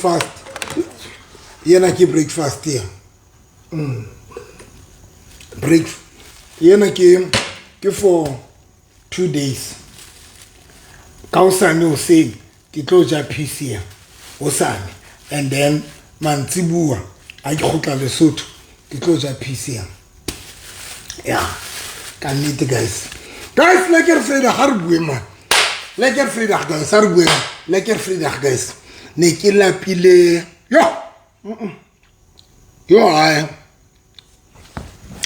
fast yena ke breakfast ya break yena ke for 2 days ka usane o seng ke tlo ja PC ya usane and then mantsibua a ke khotla Lesotho ke tlo ja PC ya yeah ka nnete guys lekker Vrydag harbue man lekker Vrydag guys harbue lekker Vrydag guys ne ke lapile yo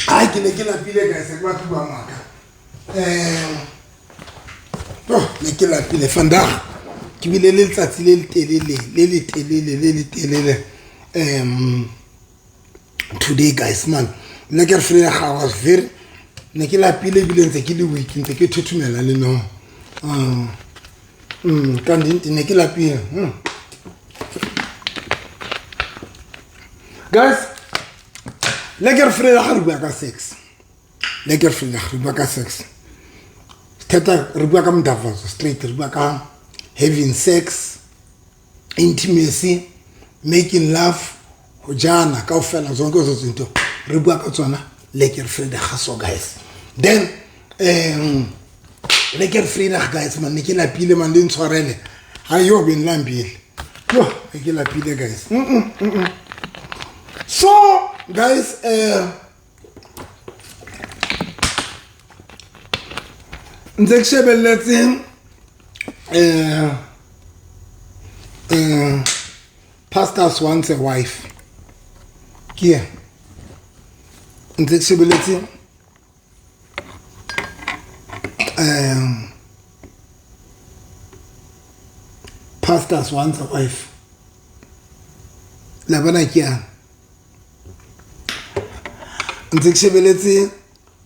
ai ke ne ke lapile guys ke batho ba maka ne ke lapile vandag ke bile le letsatsi le telele today guys man lekker Vrydag I was very ne ke lapile bile ntse ke le week ntse ke thuthumela le no kandi ne ke lapile guys lekker Vrydag re bua ka sex lekker Vrydag re bua ka sex theta re bua ka mdavazo straight re bua ka having sex intimacy making love ho jana ka ofela zonke zo zinto re bua ka tsona lekker Vrydag so guys then lekker Vrydag guys man ne ke lapile man le ntshwarele ayo ben lambile yo ne ke lapile guys so guys nze ke shebelletse pastors wants a wife kia nze ke shebelletse pastors wants a wife la bana kia nze ke shebelletse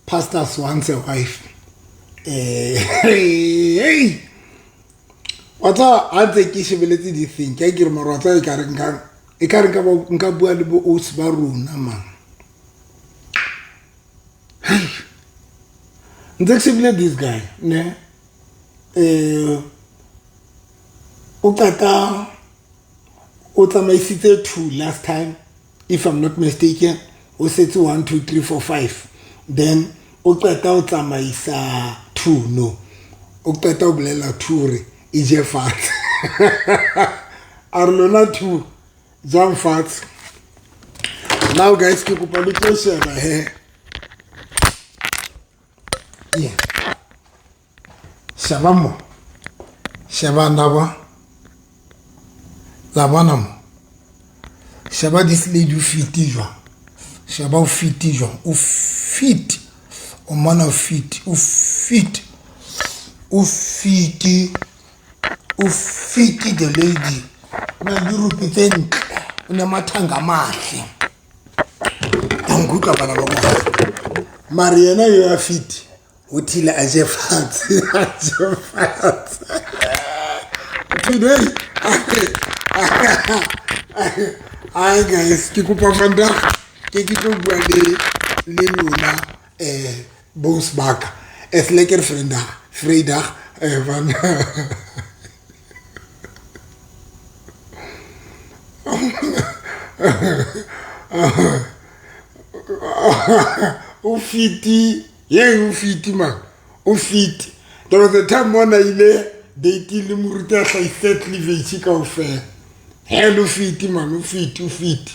pastors wants a wife hey wata ante ke shebelletse di thing ke re marwatsa e ka re nka bua le bo os ba rona man nze ke shebelletse this guy ne o tata o tsamaisitse 2 last time if I'm not mistaken o setse 1 2 3 4 5 then o qeta o tsamaisa 2 no o qeta o bolela 2 re e je fat arlona 2 jam fat now guys ke kopa le tlo sheba yeah shabamo shabana ba la bana mo shaba this lady u fiti jwa shaba u fiti jwa u fit o mana fit u fiti the lady na European una mathanga mahle ngikuka bana ba Mariana yo afiti uthile aje fat today ai guys ke kopa vandag ke tlo bua le lona boss baka es lekker Vrydag van ufiti man ufiti there was a time when I date le muruta I set live ka ofela hello ufiti man ufiti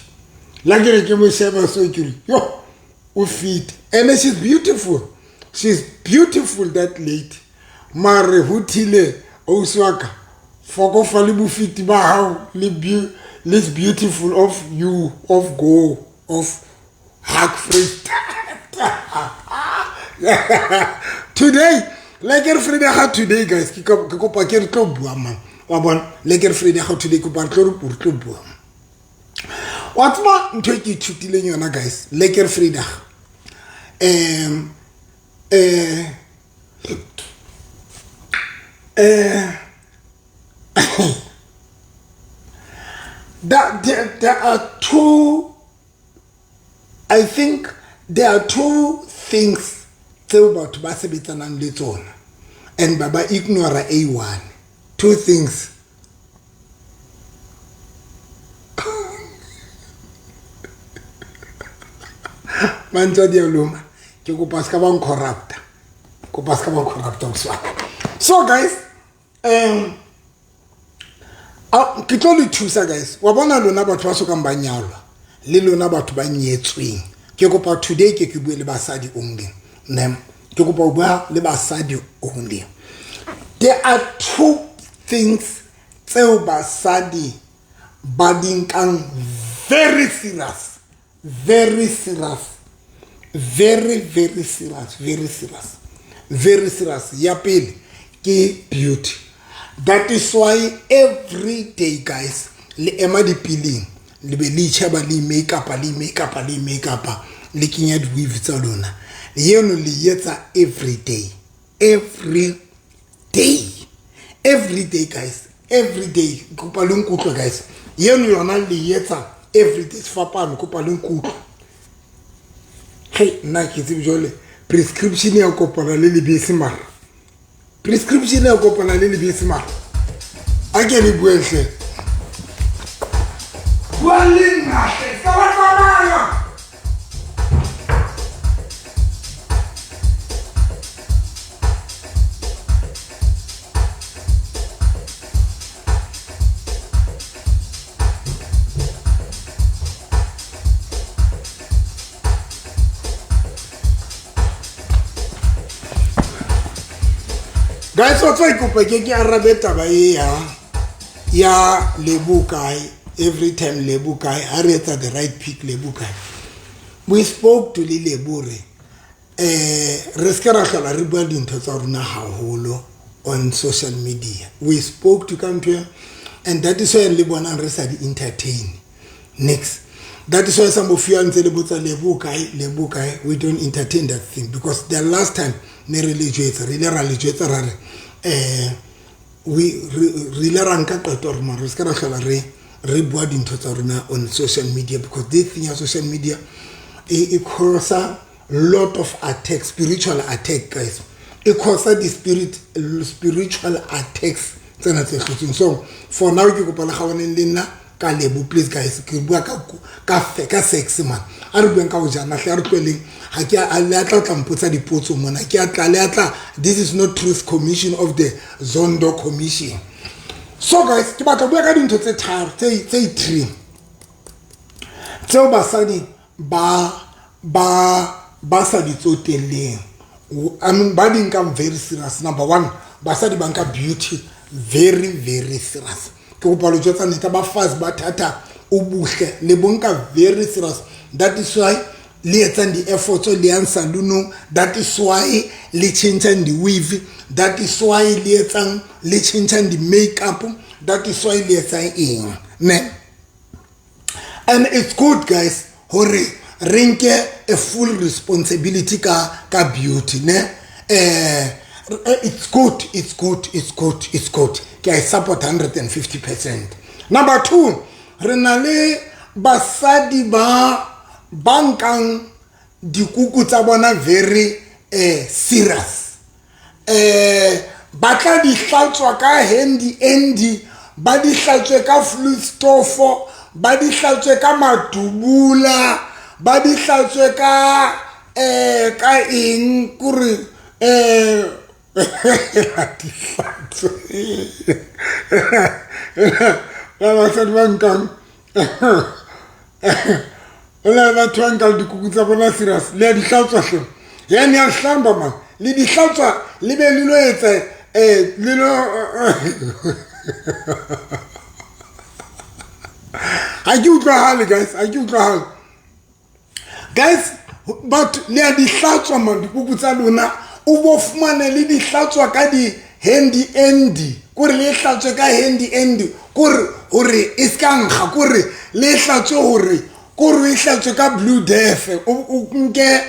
la ke mo sheba so ke yo ufiti and she's beautiful that lady mare hutile oswaka foko fali bufiti ba how less beautiful of you of go of hack free today lekker Vrydag today guys ke kopa ke tlo bua man wa bona lekker Vrydag today ko ba tlo bua what's ma ntwe ke thutileng yona guys lekker Vrydag there are two, I think there are two things about basebetsanang le tsona and baba ignore A1 two things mantsa di loma ke go pass ka bang corrupt go pass ka bang corrupt so guys ke tlo le thusa guys wa bona lona batho ba so ka mbanyalwa le lona batho ba nyetsweng ke go pa today ke bue le basadi only ne ke go pa bua le basadi only. There are two things tseo basadi ba dinkang very serious very serious ya pele ke beauty. That is why every day guys le ema di peeling le be le chaba le makeup le kenya di weave tsa lona yeno le yetsa every day guys every day kopa le nkutlo guys yeno yona le yetsa every day fapano kopa le nkutlo hey na ke tse jole prescription ya kopana le lebese mara prescription ya kopana le lebese mara a ke le buehle Walinga, Salakabaya. Guys, what's like upeke arabeta ba ya lebukai. Every time Lebu Kai, I read the right pick Lebu Kai. We spoke to Lebure. Reskara khala re bua dintho tsa rona haholo on social media. We spoke to come to, and that is why le bona re sa di entertain. Next. That is why some of you ntse le botsa Lebu Kai, we don't entertain that thing because the last time ne re le jwetsa ra re we re ra nka qeto re ma re ska ra khala re bua dintho tsa rona on social media because this thing on social media it causes a lot of attack, spiritual attack guys. It causes the spiritual attacks. So for now you go pala khawane lena ka Lebu please guys ke bua ka sex man a re bua ka o jana hle a re tweleng ha ke a le atla tlampotsa dipotso mona ke atla le atla this is not truth commission of the Zondo commission. So guys, ke batla bua ka dintho tse tharo tse 3 tseo basadi ba sa di tsoteleng. I mean ba ding ka very serious. Number 1, basadi ba nka beauty very serious. Ke go palo jotsa neta ba fast ba thata o buhle le bonka very serious. That is why le etsa di efforts le yang salon. That is why le change the weave. That is why le change the makeup. That is why le etsa eng ne. And it's good guys hore renke a full responsibility ka beauty ne. It's good. I support 150%. Number 2, renale basadi ba bankang dikuku tsa bona very serious. Batla di hlatswa ka handy ba di hlatswe ka flu stofo ba di hlatswe ka matubula ba di hlatswe ka eng kuri la sa bankang ola ba twanka dikuku tsa bona serious le di hlatswa hle ya ne a hlamba man le di hlatswa le be le lo etsa le lo a you utlwa guys but le di hlatswa man dikuku tsa lona o bo fumane le di hlatswa ka di handy kore le hlatswe ka handy kore iska nkga kore le hlatswe kore e hlatswe ka blue death o nke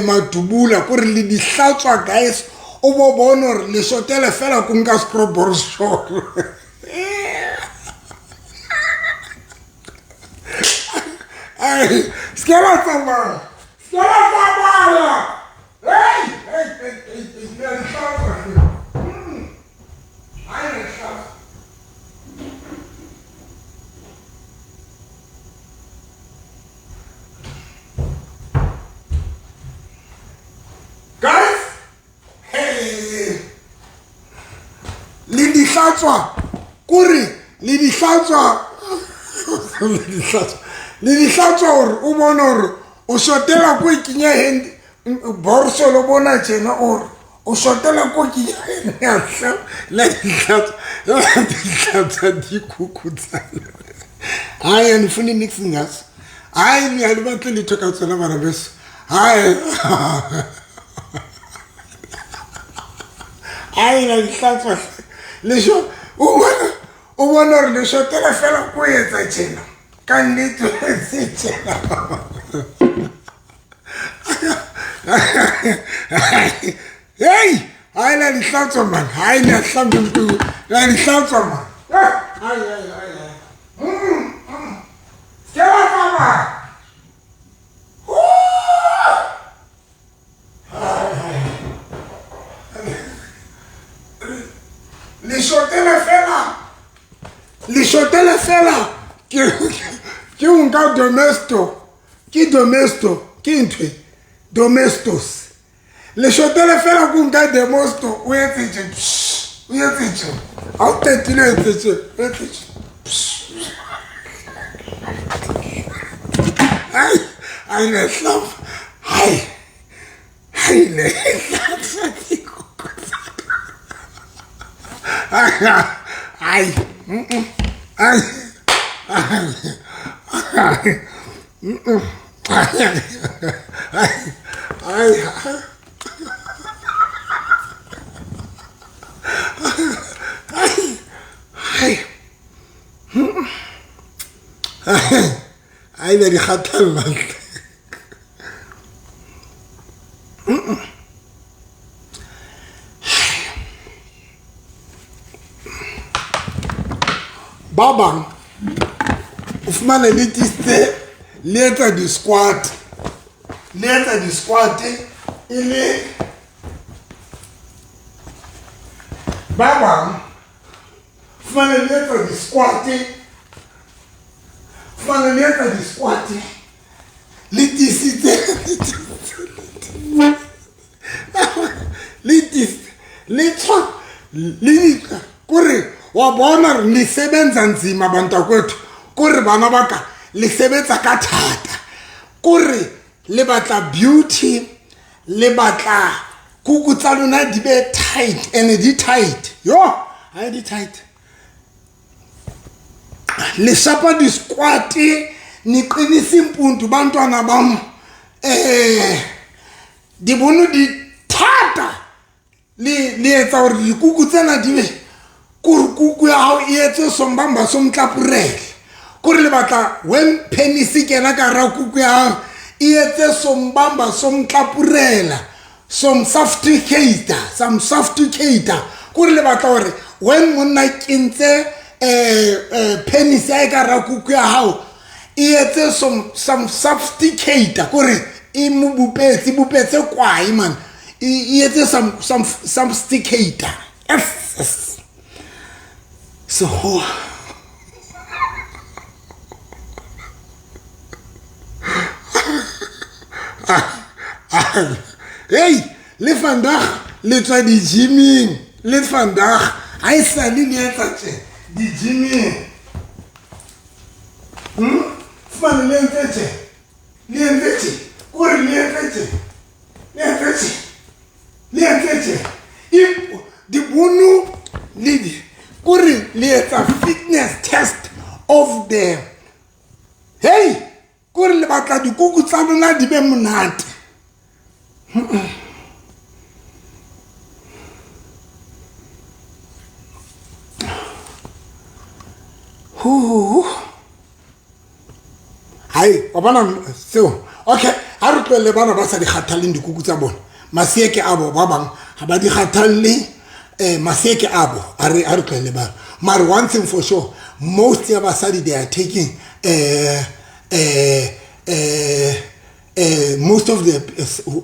matubula kore le di hlatswa guys o bo bona hore le shotele fela ko nka scrubber shot ai skela tsama hey hlatswa kore le di hlatswa hore o bona hore o shotela ko ikinya hand borso lo bona tjena hore o shotela ko ikinya hand ya la di hlatswa di kukutsana hayi andifuni mixing ngaso hayi ni alibatle litho ka tsona bana beso hayi hayi la di hlatswa lesho o bona hore le shotela fela ko etsa tjena ka nnete se tjena hey hayi la di hlatswa man hayi la hlatswa mntu la di hlatswa man hayi Kela mama li shotele fela ke un ka domesto ki ntwe domestos li shotele fela ku nka demosto o etse au tetile etse ai le slap ai le slap ai ai le di khatalla Baba, ufumane litiste leta di squat ile Baba, ufumane leta di squat litiste kore wa bona re sebenza nzima bantu kwethu kore bana baka le sebetsa ka thata kore le batla beauty le batla kuku tsa lona di be tight and di tight yo ha di tight le shapa di squat ni qinisa impundu bantwana bam di bono di thata le etsa hore dikuku tsena di be kuku ya hao etse sombamba somtlapurele kore le batla when penis kena ka ra kuku ya hao etse sombamba somtlapurela some sophisticator kore le batla hore when monna kentse penis ya ka ra kuku ya hao etse some sophisticator kore e mo bupetse kwai man etse some sophisticator yes. So hey, le vandaag le tswa di gymming le vandaag ai sa le etsa tse di gymming fana le ntse kore le ntse di bunu lidi kore it's a fitness test of the hey kore le batla dikuku tsa lona di be monate hai wa bona so okay ha re tlele bana ba sa di khathaleng dikuku tsa bona masieke abo ba bang ha ba di khathalle masieke abo a re tlele ba maar one thing for sure most of us they are taking most of the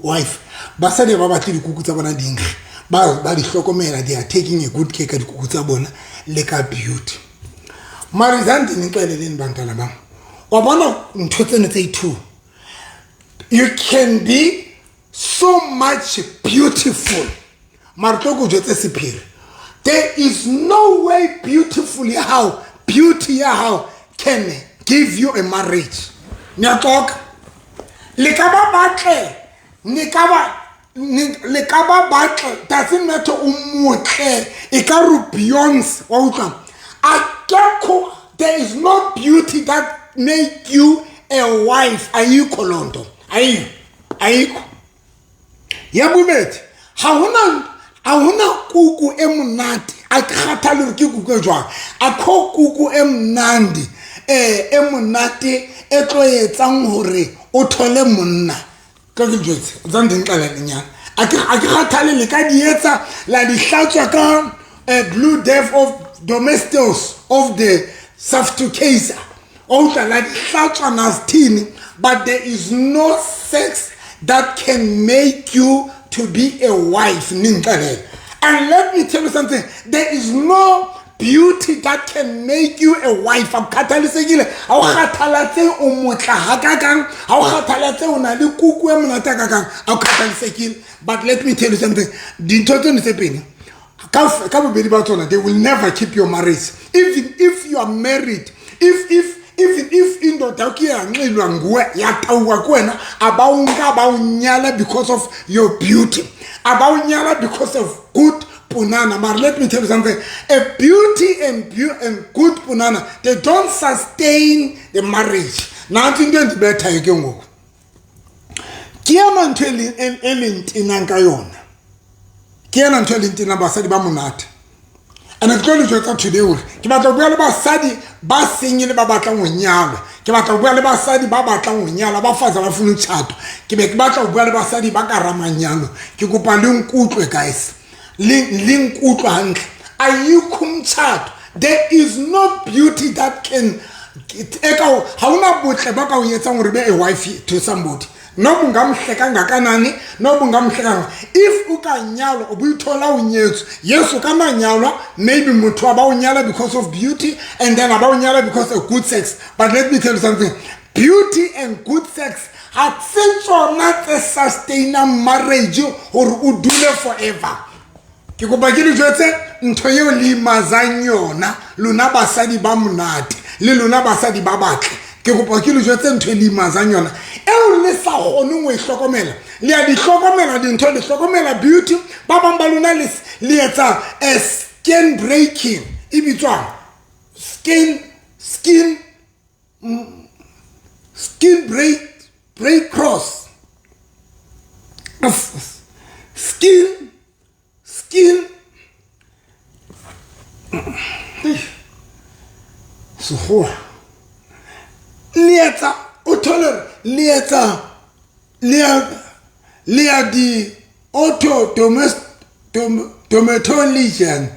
wife basadi ba batli dikuku tsa bona dinga ba di hlokomela they are taking a good care ka dikuku tsa bona le ka beauty marizanti niceleleni bantwana bam wabona ntho tsene tse two you can be so much beautiful marto go jetse sephiri There is no way beauty how can give you a marriage. Nyatok, lekaba batle, doesn't matter umutle, ikaru Beyonce, there is no beauty that make you a wife. Are you Kolondo? Are you? Yabumet, hauna kuku emunati, akhathalu ki kuku jwa, akho kuku emnandi, emunati etlo etsang hore o thole monna. Ka ke jwetse, tsa ndinqala lenyana. Akhathalu le ka dietsa la di hlatswa ka blue death of domestos of the Saftucaser. But there is no sex that can make you to be a wife. And let me tell you something, there is no beauty that can make you a wife. But let me tell you something, they will never keep your marriage. Even if you are married, even if in the because of your beauty, because of good punana. But let me tell you something, a beauty and good punana, they don't sustain the marriage. Nothing going to better you can go. Kiaman telling Elint in Ankayona. Kianan telling in Ambassador Bamunat. And I'm going to talk today. Kibata well about Sadi, Bass singing about Winyala. Kibata well about Sadi Babata Winyala, Bafaza Funu Chat. Kibata well about Sadi Bakaramanyano. Kikupalung Kutwe guys. Link Utwang. Are you kum chat? There is no beauty that can echo. How not put a baka yet some a wife to somebody. No bungam sekanga kanani, no bungam sekanga. If uka nyalo, obutola unyes, yes, ukana nyalo, maybe mutuaba unyala because of beauty, and then about unyala because of good sex. But let me tell you something, beauty and good sex are or not a sustainable marriage or udule forever. Kikubagili jote, ntoyo li mazanyona, luna basadi bamunati, li luna basadi babaki. Kikubagili jote ntoyo li mazanyona. Lisa onu we hlokomela le a di hlokomela dintho le hlokomela beauty ba bambaluna le etsa a skin breaking ibitswa skin break cross skin so lieta autoler lieta lia di auto dometolligent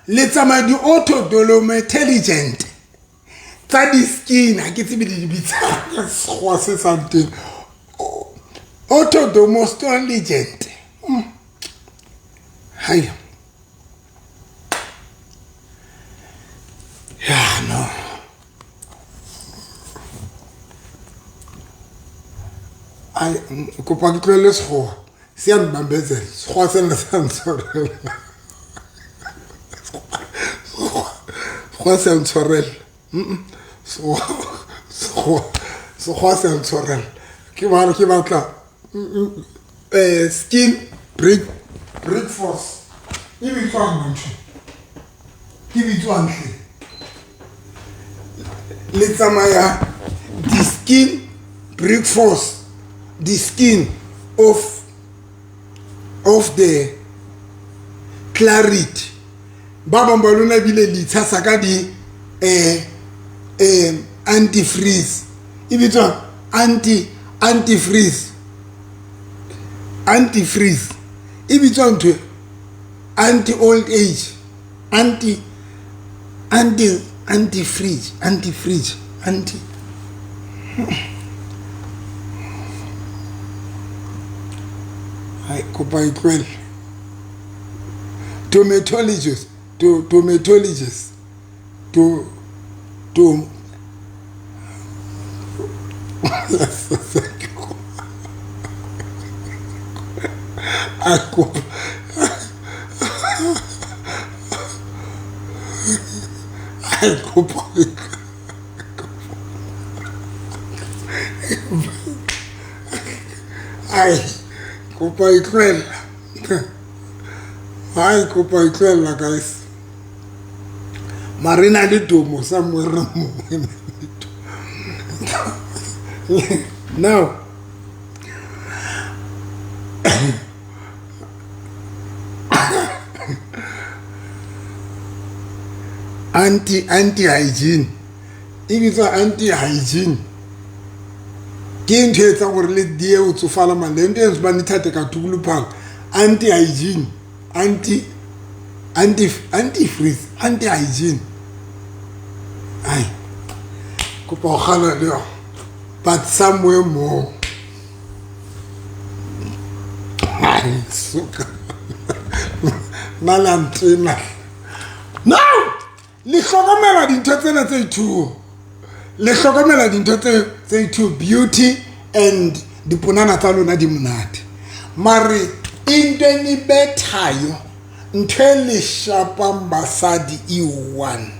letsa ma di auto dolometelligent tsa di skin ha ke tsebe di bitsa go se something auto domestolligent hai yeah no I kopa ke tlele sego se a mbambezela sego se nna sa ntshorela sego se ntshorela sego se ntshorela ke batla skin break force ibitswang le tsamaya the skin break force, the skin of the claret. Baba mbaluna bile litsa ka di antifreeze. Ibitswa antifreeze. Ibitswa ntwe anti old age. Antifreeze. I kopa ikwel. Tomatologist. Ai, kopa itlwela. Ai, kopa itlwela, guys. Marina le tomo somewhere. Now, anti-hygiene. If it's anti-hygiene, ke ntho etsa gore le die o tsofala man le ntho e ba nithate ka tukulupang anti-hygiene anti-freeze anti-hygiene ai kopa go gana le yona but somewhere more ai suka nalantrena now le hlokomela dintho tsena tse two le hlokomela dintho tse two beauty and diponana tsa lona di monate mare into eni bethayo ntho le shapang basadi one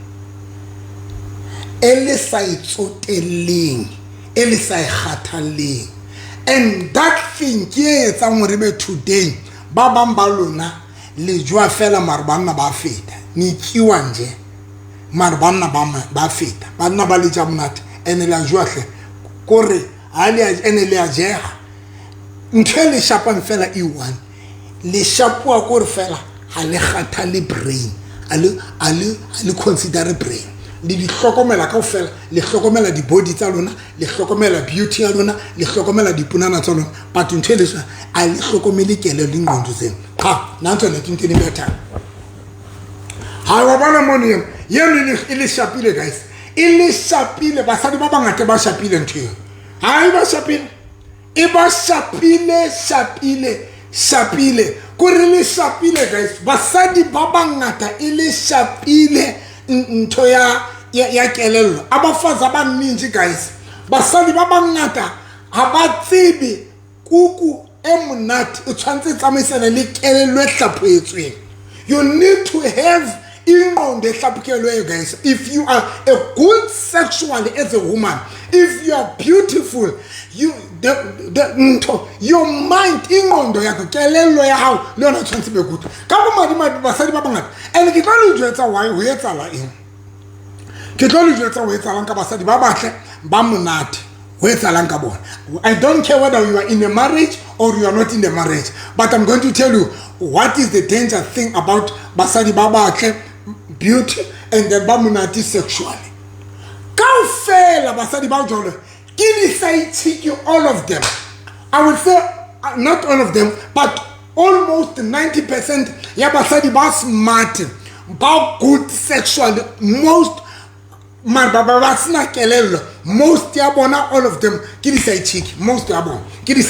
ele sa itsoteleng ele sa ikgathaleng and that thing ke etsa gore be today ba bang ba lona le jwa fela mare banna ba feta ni kiwa nje mare banna ba feta banna ba le ja monate ene la jwa hle kore ali ene le ajega ntho le shapang fela one le shapwa kore fela ha le kgathale brain ale consider brain le di hlokomela kaofela le hlokomela di body tsa lona le hlokomela beauty ya lona le hlokomela dipunana tsa lona but ntho le swa a le hlokomele kele le ngqondo tsena ha nantsho ne tinte le betha ha wa bana moni yena ile shapile guys ile shapile basadi ba bangata ba shapile ntho ha ba shapile e ba shapile kore le shapile guys basadi ba bangata ile shapile ntho ya kelello abafazi abaningi guys basadi ba bangata ha ba tsebe kuku emonate o tshwantse tsamaisana le kelello e hlaphoetsweng you need to have ingqondo ehlaphukelweyo guys if you are a good sexually as a woman if you are beautiful you your mind ingqondo yakho kelello ya hao le yona tshwantse be good ka bomadi basadi ba bangata and ke tlo le jwetsa why ho etsala eng ke tlo le jwetsa ho etsalang ka basadi ba batle ba monate ho etsalang ka bona I don't care whether you are in a marriage or you are not in a marriage but I'm going to tell you what is the danger thing about basadi ba batle beauty and then ba monate sexually kaofela basadi ba jole ke di all of them I would say not all of them but almost 90% ya basadi ba smart ba good sexually most ba sina kelello most ya bona all of them ke di most ya bona ke di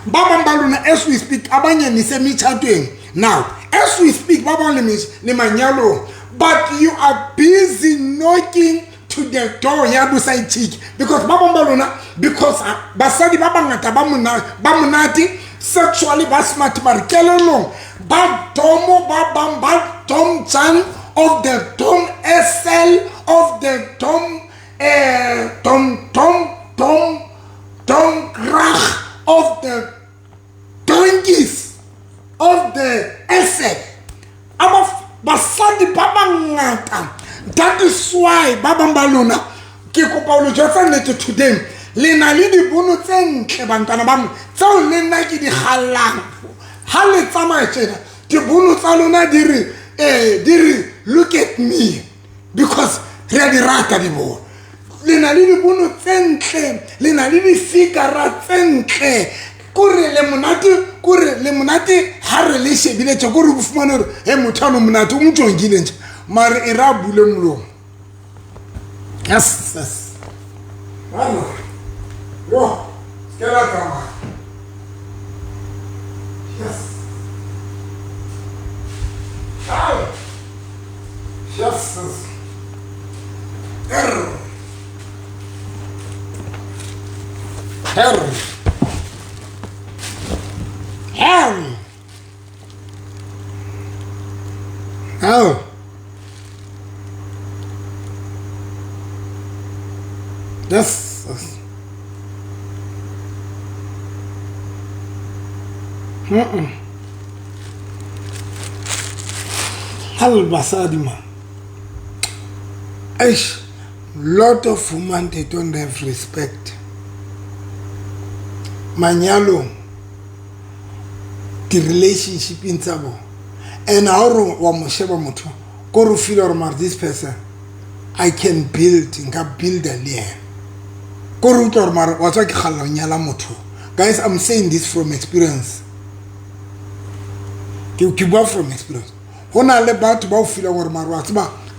ba bang ba lona as we speak abanye ni se michatweng now as we speak ba bang le manyalo but you are busy knocking to the door ya bu because ba bang ba lona because basadi ba bangata ba monate sexually ba smart bar kelello ba tomo ba bang ba tom chan of the tom SL of the tom krach of the donkeys of the SL basadi ba bangata that is why ba bang ba lona ke kopa lo jotsa nnete to them le na le di bono tse ntle bantana ba mo tsao le nna ke di galang ha le tsamaya tsena di bono tsa lona di re look at me because re a di rata di bona le na le di bono tse ntle le na le di figara tse ntle kore le monate ha re le shebile tse kore go fumana re he mothano monate o motjongile nje mare e ra bule mlo yes ano yo skela kama yes ay yes That's Hal basadi man. Aish, lot of women they don't have respect. Manyalo, the relationship in Sabo. And our wa mosheba motho, go feel or this person, I can build, a layer. Go or mar what's like nyala motho. Guys, I'm saying this from experience. Ke from experience. Hona le batho ba o feel or mar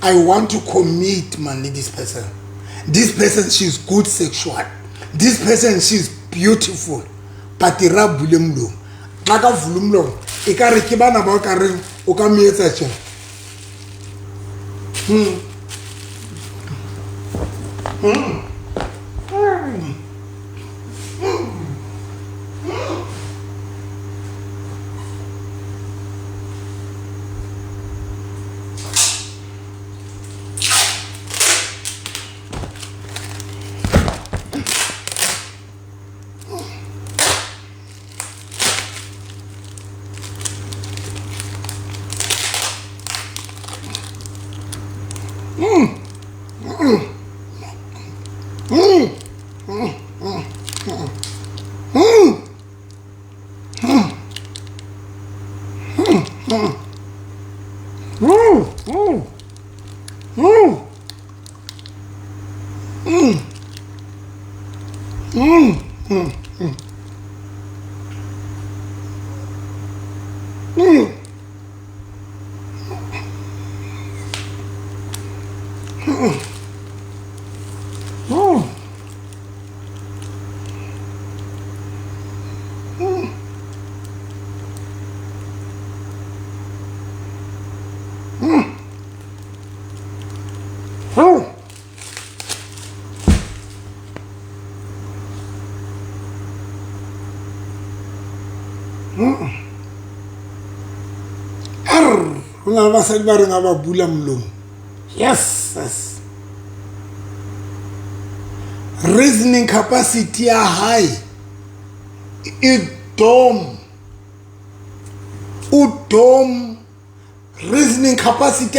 I want to commit man this person. This person she's good sexual. This person she's beautiful. But ira bulemlo. Naka vulumlo. E ka re ke bana ba ka reng o ka mietsa tjena. Yes. Reasoning capacity are high. Udom reasoning capacity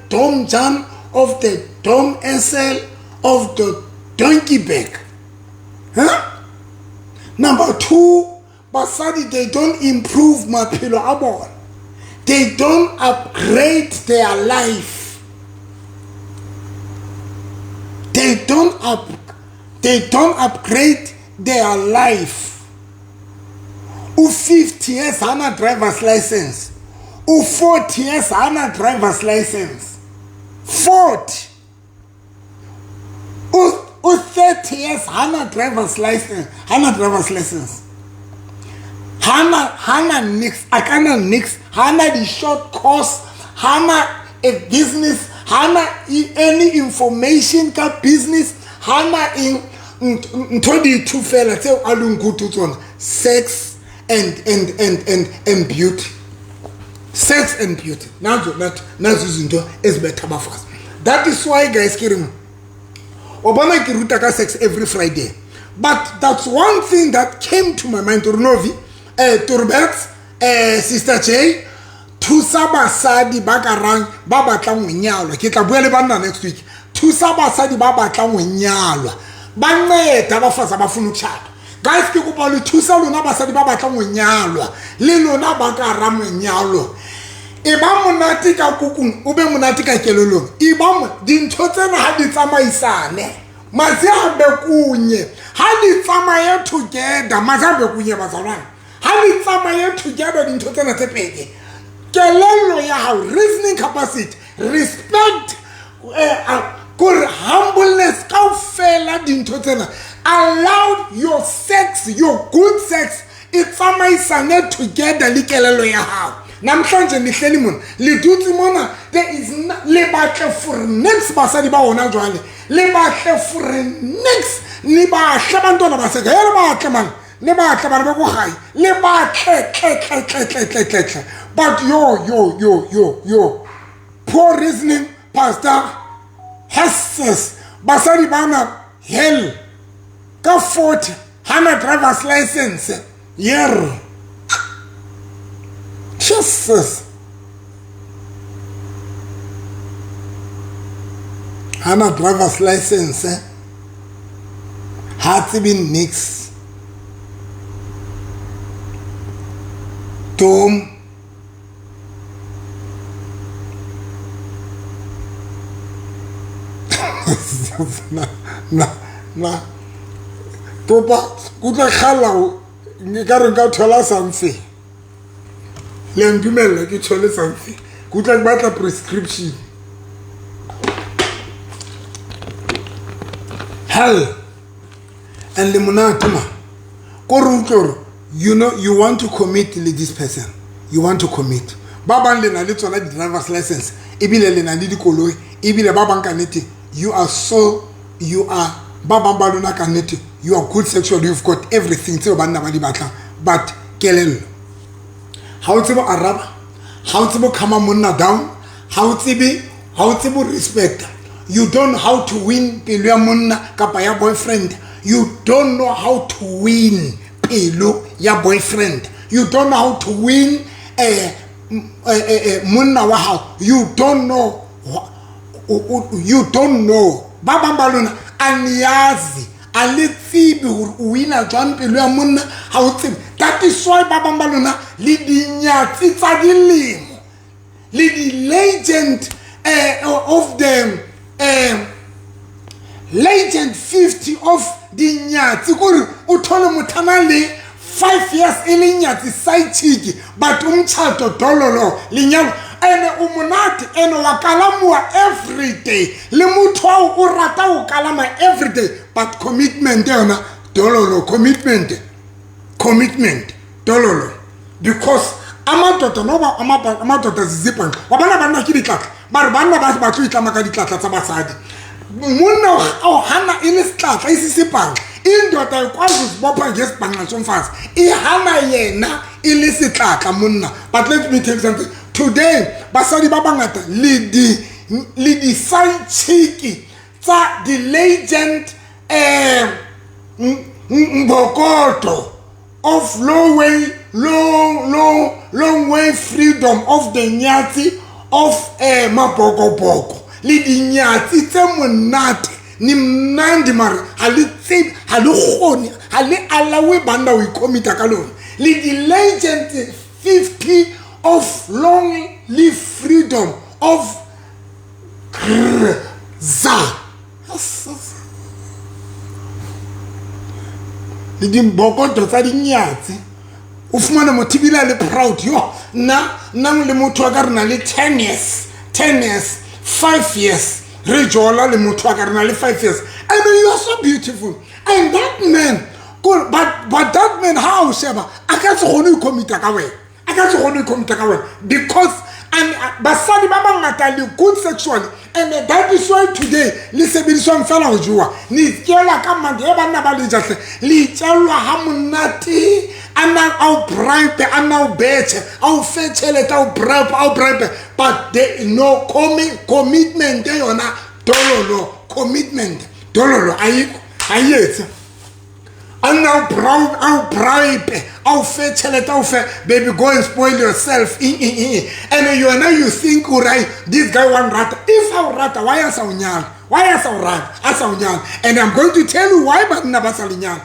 dom John of the dom SL of the donkey back. Huh? Number 2, basadi they don't improve maphelo a bona. They don't upgrade their life. They don't upgrade their life. U 50 years hana driver's license. U 40 years hana driver's license. 40. U 30 years hana driver's license. Hana nix, akana nix, hana the short course, hana a business, hana any information ka business, hana in 22 fella say alungutu sex and beauty. Sex and beauty. Now is better fast. That is why guys kirim. Obama kirutaka sex every Friday. But that's one thing that came to my mind, Turnovi. Turbet, Sister J, Tusa basadi bakarang baba tlang nyalwa. Ke tla bua le bana next week. Tusa basadi baba tlang nyalwa. Baneta ba fasa ba funu tshata. Guys ke kopa le tusa lona basadi baba tlang nyalwa. Le lona bakarang nyalwa. E ba monate ka kukung, o be monate ka kelolong. E ba mo dintho tsena ha di tsamaisane. Mazi a be kunye. Ha di tsamaye together, mazi a be kunye bazalwana. How did somebody together in total pege? Kelelo ya reasoning capacity, respect, good humbleness, how fella in total. Allow your sex, your good sex, it's somebody sanet together, likelelo ya how. Namhlanje nihleli mona, liduthi mona, there is le batle for next basadi ba ona jwale. Le batle for next ni ba hlabantwana ba seka, hele ba tle man. But yo, poor reasoning pastor has basari bana hell ka 40 hana driver's license yer Jesus hana driver's license ha tsebe nix Tom na topa kutla khala nka re nka thola something le ndumela ke thole something kutla ke batla prescription hell and le monate ma ko re utloro you know you want to commit le this person you want to commit ba bang le na le tsona di driver's license ebile le na le dikoloi ebile ba bang ka nete you are ba bang ba lona ka nete you are good sexual you've got everything tseo banna ba di batla but kelello ha o tsebo araba ha o tsebo kama monna down ha o tsebo respect you don't know how to win pelo ya monna kapa ya boyfriend you don't know how to win pelo ya boyfriend you don't know how to win monna wa hao you don't know ba bang ba lona aniyazi aletsibi wina jwan pelo ya monna ha o tsebe that is why ba bang ba lona le dinyatsi tsa dilemo le di legend of them legend 50 of dinyatsi gore o thole mothana le 5 years ile nyatsi side chick but umchato dololo linyalo ene umonate ene wakalamwa every day le mutho o rata o kalama every day but commitment yona dololo commitment dololo because amadoda noba amadoda zizipha wabana bana ke ditlatla ba re bana ba tlo itlama ka ditlatla tsa basadi monna o hana ile sitlatla isisipanga indoda ikwazi uzibopha ngesibhanqa somfazi ihana yena ile sitlatla monna but let me tell you something today basadi ba bangata le di side chick tsa the legend mbokoto of long way freedom of the nyati of mabokoboko le di nyati tse monate ni mnandi mara halitsi halukhoni hali alawe banda we commit akalona le di legend 50 of long live freedom of za le di mbokoto tsa di nyatsi o fumana mothibila le proud yo na le motho wa ka rena le 10 years 5 years re jola le motho wa ka rena le 5 years and you are so beautiful and that man good but that man how sheba akatse gone o commita ka wena akatse gone o commita ka wena because and basadi ba bangata le good sexually and that is why today le sebediswa mfela go jwa ni tsela ka mande e bana ba le jatle le tshelwa ha monate ana au bribe ana u bethe au fetchele ta u bribe but there no commitment yona dololo commitment dololo ayetsa ana bribe au fetchele ta u fe baby go and spoil yourself and you think right this guy want rata if I rata why asa unyana and I'm going to tell you why but na basalinyana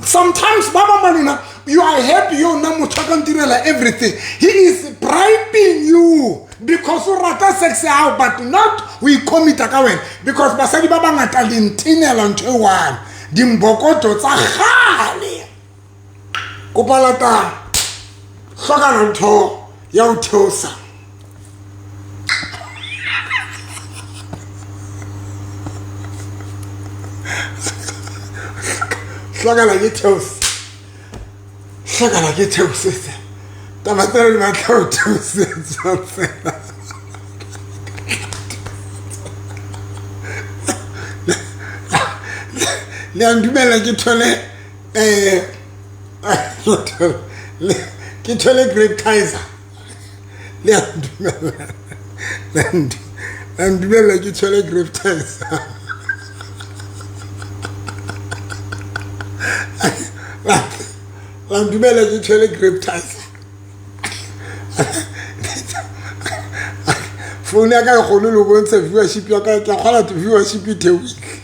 sometimes baba maluna you are happy you na muthakantirela everything he is bribing you because you rata sex out but not we commit akawen because basadi baba ngata lintinela ntwe one dimbokoto tsa khale kopalata sokana ntho ya uthosa Shagala get toast. Tamatera ma toast. Le andumela ke thole ke thole Great Kaiser. Le andumela ke thole Great Kaiser. la dumela ke tshwele grip ties phone ya ka e kgone le bontsha viewership ya ka tla kgona to viewership it week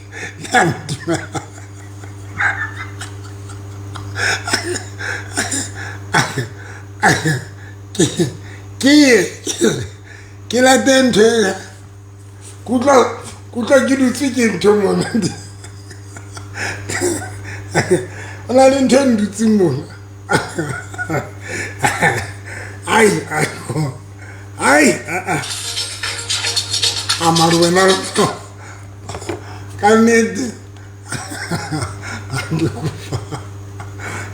ke la teng tshela kutla ke dutse ke ntho mona ona le ntho ndutse mona ai amaru wena kanete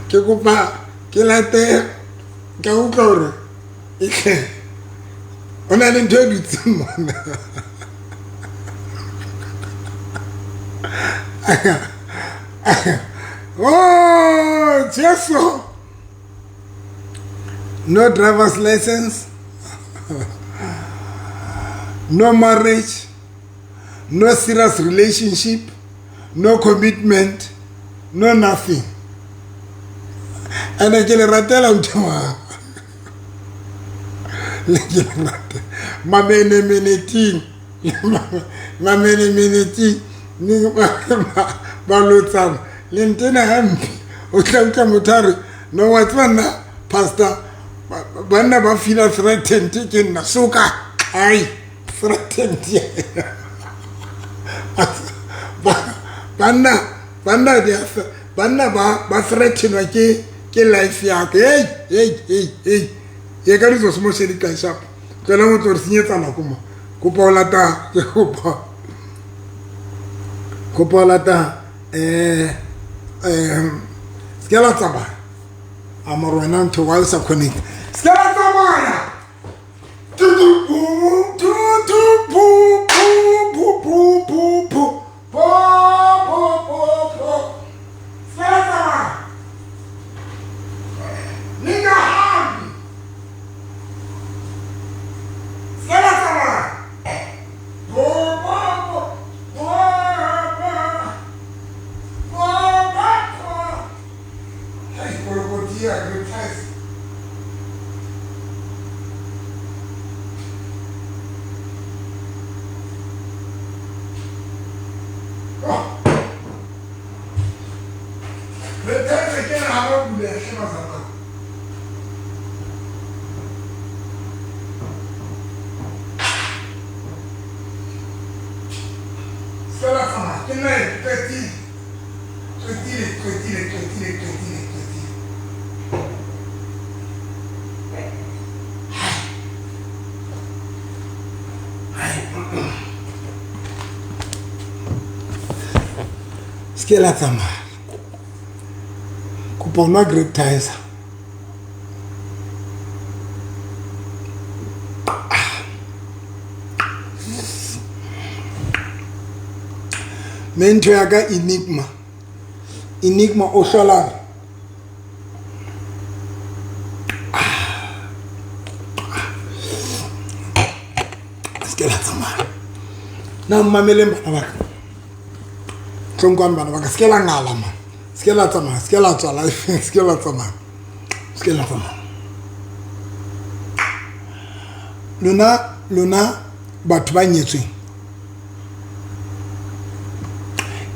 ke kopa ke late ka utlwa hore ona le ntho dutse mona oh Jesus, no driver's license, no marriage, no serious relationship, no commitment, no nothing. And I can rattle on to my many minute, my many minute, Balutan, Lintena Hampi, Utanka Mutari, no what's one pastor, Banda Bafina threatened taking Nasuka, I threatened. Banda, ba threatened like a life yak, hey, you got to small city cash up. Kalamu to Sietana Kuma, Kupolata, Kupolata. Skelataba Amaruanan to Walsa Connect. Skelataba Skelatama Kupona grip ties. Mento yaga enigma oshalar Skelatama na mamele bana baka Tongwan bana baka skela ngala ma Skelatama life Skelatama Luna batho ba nyetswe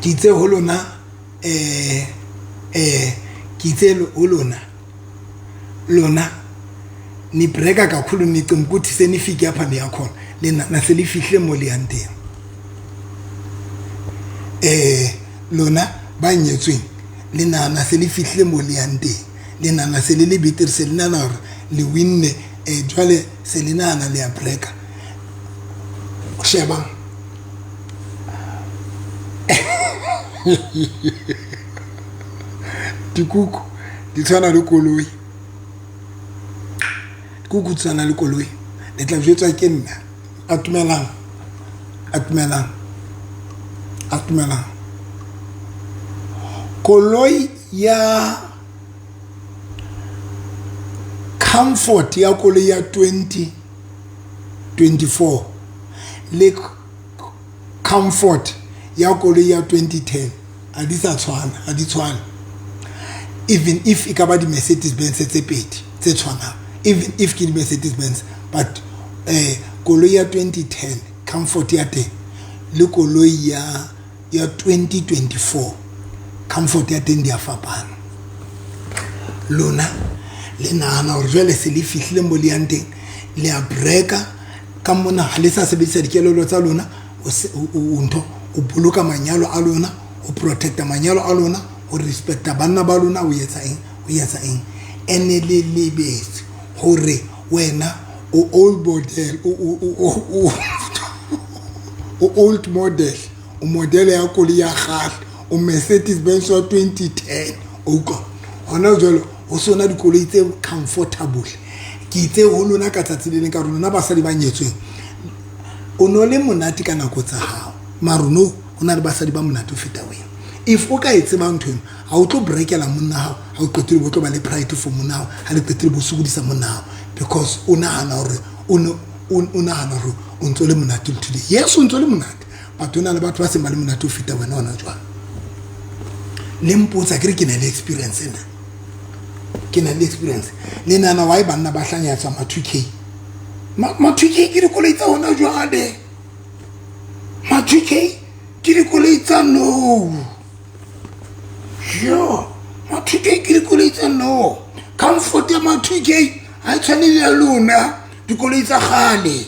kitse holona kitse lona ni breka kakhulu nicimkuthi senifike apha ndiyakhona lena naselifihle moli yante lona ba nyetswe lena naselifihle moli yante lena naselili bitirse lena na le winne jwale selinana le breka sheba Dikuku tsana le koloi kuku tsana le koloi le tla jwetsa ke nna atumelang koloi ya comfort ya koloi ya 2024 le comfort ya koloi ya 2010 aditshwana even if e ka ba di Mercedes Benz tse pedi tse tshwanang, even if ke di Mercedes Benz, but koloi ya 2010 comfort ya teng le koloi ya 2024 comfort ya teng di a fapana. Lona le nahana hore jwale se le fihlile mo le yang teng le a breaka ka mona ha le sa sebedisa dikelelo tsa lona o boloka manyalo a lona, o protecta manyalo a lona, o respecta banna ba lona, o etsa eng ene le lebetse hore wena o old model o old model, o model ya koloi ya kgale, o Mercedes Benz wa 2010 o ka hona jwalo o sona dikoloi tse comfortable. Ke itse ho lona ka tsatsi le ka rona basadi ba nyetsweng o no le monate ka nako tsa hao, maruno o na le basadi ba monate o feta wena. If o ka etseba ntho ha o tlo breakela monna hao, ha o qetile bo tlo ba le pride for monna hao, ha le qetile bo sugudisa monna hao, because o nahana hore o nahana hore o ntso le monate today. Yes, o ntso le monate, but ona le batho ba se ba le monate o feta wena ona jwa. Le mpotsa ke re ke na le experience ena, ke na le experience le nana wa banna ba hlanyatsa ma 2K ma 2K ke re koletsa hona jwale, ma 2K ke re koletsa no yo, ma 2K ke re koletsa no, comfort ya ma 2K ha tshwane le lona di koletsa khale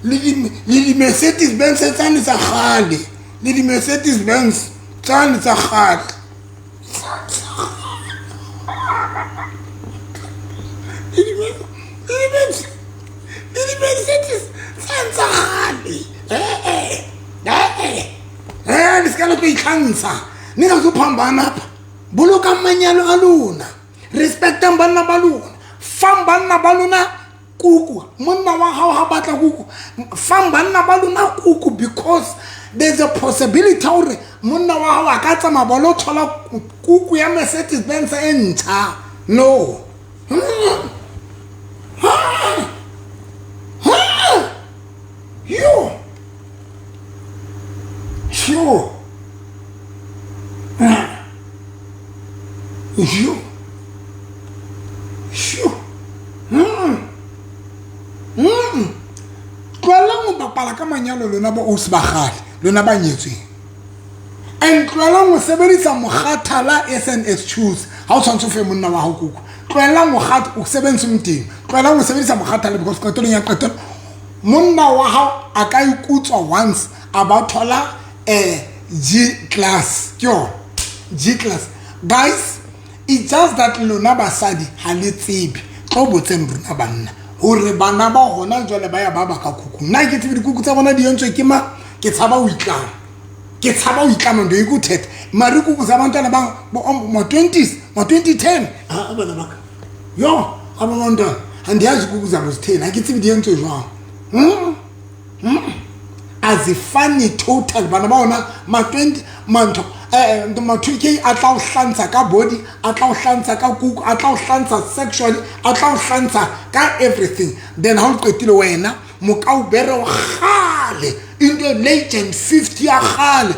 le di Mercedes Benz tsane tsa khale, le di Mercedes Benz tsane tsa khale le ska le go ikgantsha ne ga go phambana apa, boloka manyalo a lona, respecta banna ba lona, fam banna ba lona kuku, monna wa hao ha batla kuku, fam banna ba lona kuku, because there's a possibility hore monna wa hao a ka tsama bolo thola kuku ya Mercedes Benz e ntsha. No you sure tloela go bapala ka manyalo lona ba osi ba gale, lona ba nyetsweng, and tloela go sebedisa mogathala as an excuse ha o tshwantse fe monna wa hao kuku. Tloela o sebedisa moteng, tloela go sebedisa mogathala, because qetolong ya qetelo monna wa hao a ka ikutswa once a ba thola G class. Guys, it's just that lona basadi ha le tsebe tlo botseng rona banna hore bana ba hona jwale ba ya ba ka kuku. Nna ke tsebe dikuku tsa bona di entswe ke ma, ke tshaba o itlama ndo ikuthetha mari kuku za bantwana ba mo 20s mo 2010 bana baka yo abononda andiyazi kuku zabo zithena, ha ke tsebe di entswe jwang azifani total bana ba ona ma 20 manto ma 2K a tla o hlantsha ka body, a tla o hlantsha ka kuku, a tla o hlantsha sexually, a tla o hlantsha ka everything. Then ha o qetile wena moka o bere o khale into legend 50 ya khale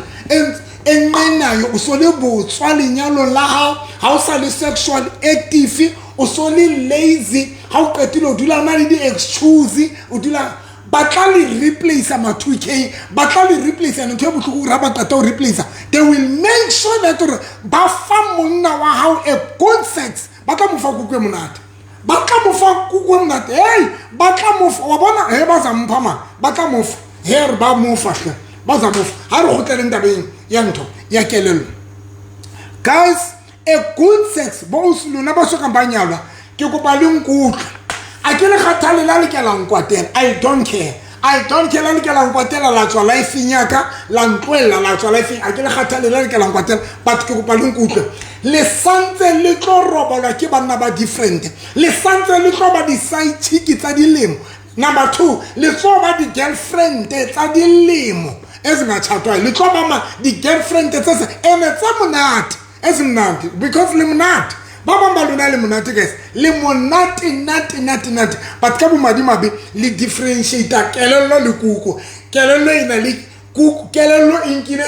enqenayo o so le botswa lenyalo la hao, ha o sa le sexual active, o so le lazy, ha o qetile o dula na le di excuse, o dula batla le replace ma 2K, batla le replace and ntho botlhoko ra batla o replace. They will make sure that ba fa monna wa hao a good sex, batla mo fa kuku monate, batla mo fa kuku monate, hey batla mo wa bona he ba za mpha ma, batla mo here ba mo fa hle ba za mo ha re go tleleng tabeng ya ntho ya kelelo. Guys, a good sex bo o lona ba so ka banyalwa ke go ba le nkutla a ke le kgathale la le ke la nkwatela. I don't care la le ke la nkwatela la tswa life nyaka la ntwela la tswa life a ke le kgathale la le ke la nkwatela, but ke go pa le nkutla le santse le tlo robola ke banna ba different, le santse le tlo ba di side chick tsa dilemo. Number 2, le tlo ba di girlfriend tsa dilemo ezingatshatwa, le tlo ba ma di girlfriend tsa se ene tsa monate ezinati, because le monate ba bamba lona le monate guys, le monate nati, but ka bo madimabe le differentiate kelelo le kuku. Kelelo ina le kuku, kelelo inkile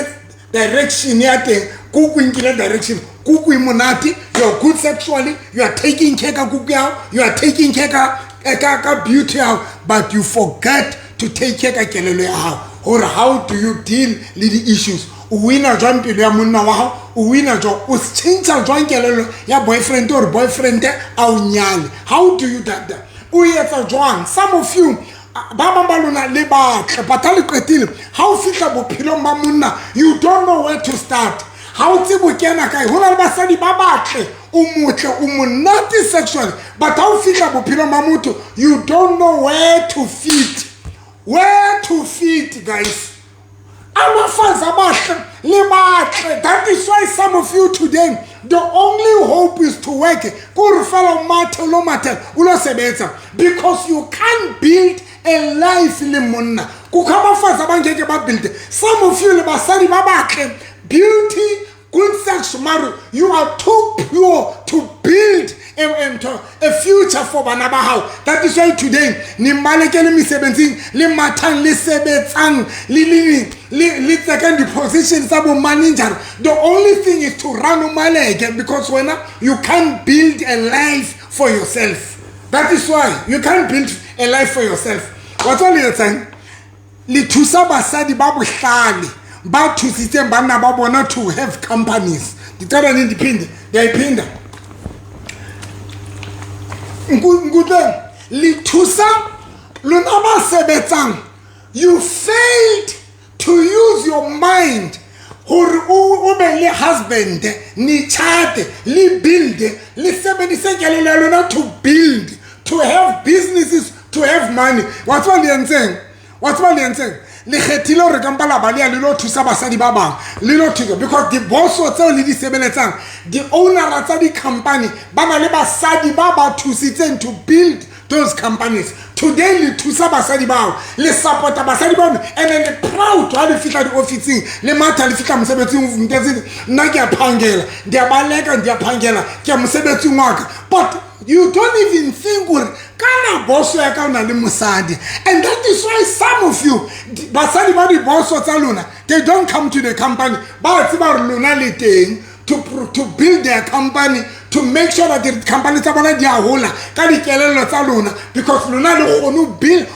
direction ya teng, kuku inkile direction kuku imonati, you are good sexually, you are taking care of kuku yao, you are taking care of beauty yao, but you forget to take care of kelelo yao. Or how do you deal with the issues? Uwina jwa mpilo ya muna wao, uwina jwa uschincha jwa kelelo ya boyfriend or boyfriend au nyali. How do you do that? Uyetsa jwang. Some of you baba baluna leba patali kretile. How fika bophilo ba muna, you don't know where to start. How tsibo kena kai hona basadi babatle umutle umunati sexually, but how fika bophilo ba motho, you don't know where to fit. Where to fit, guys. That is why some of you today, the only hope is to work. Because you can't build a life. Some of you, beauty, good sex, you are too pure to build a future for Banabahau. That is why today, Nimalekele mi 17, li matan li sebetsang, li second position sabo manager. The only thing is to run umaleke, because when you can't build a life for yourself. That is why you can't build a life for yourself. What's all you're saying? Li tusa basadi babu hlali, ba to system bana babu not to have companies. The third independent, they are independent. You failed to use your mind. Husband, ni chate, li build, li to build, to have businesses, to have money. What's what you're saying? What's what you're saying? Because the boss was the owner of the company to build those companies. Today, le support and then they proud to have the office. Le matter the fika but you don't even think and that is why some of you they don't come to the company but to build their company, to make sure that the company is because build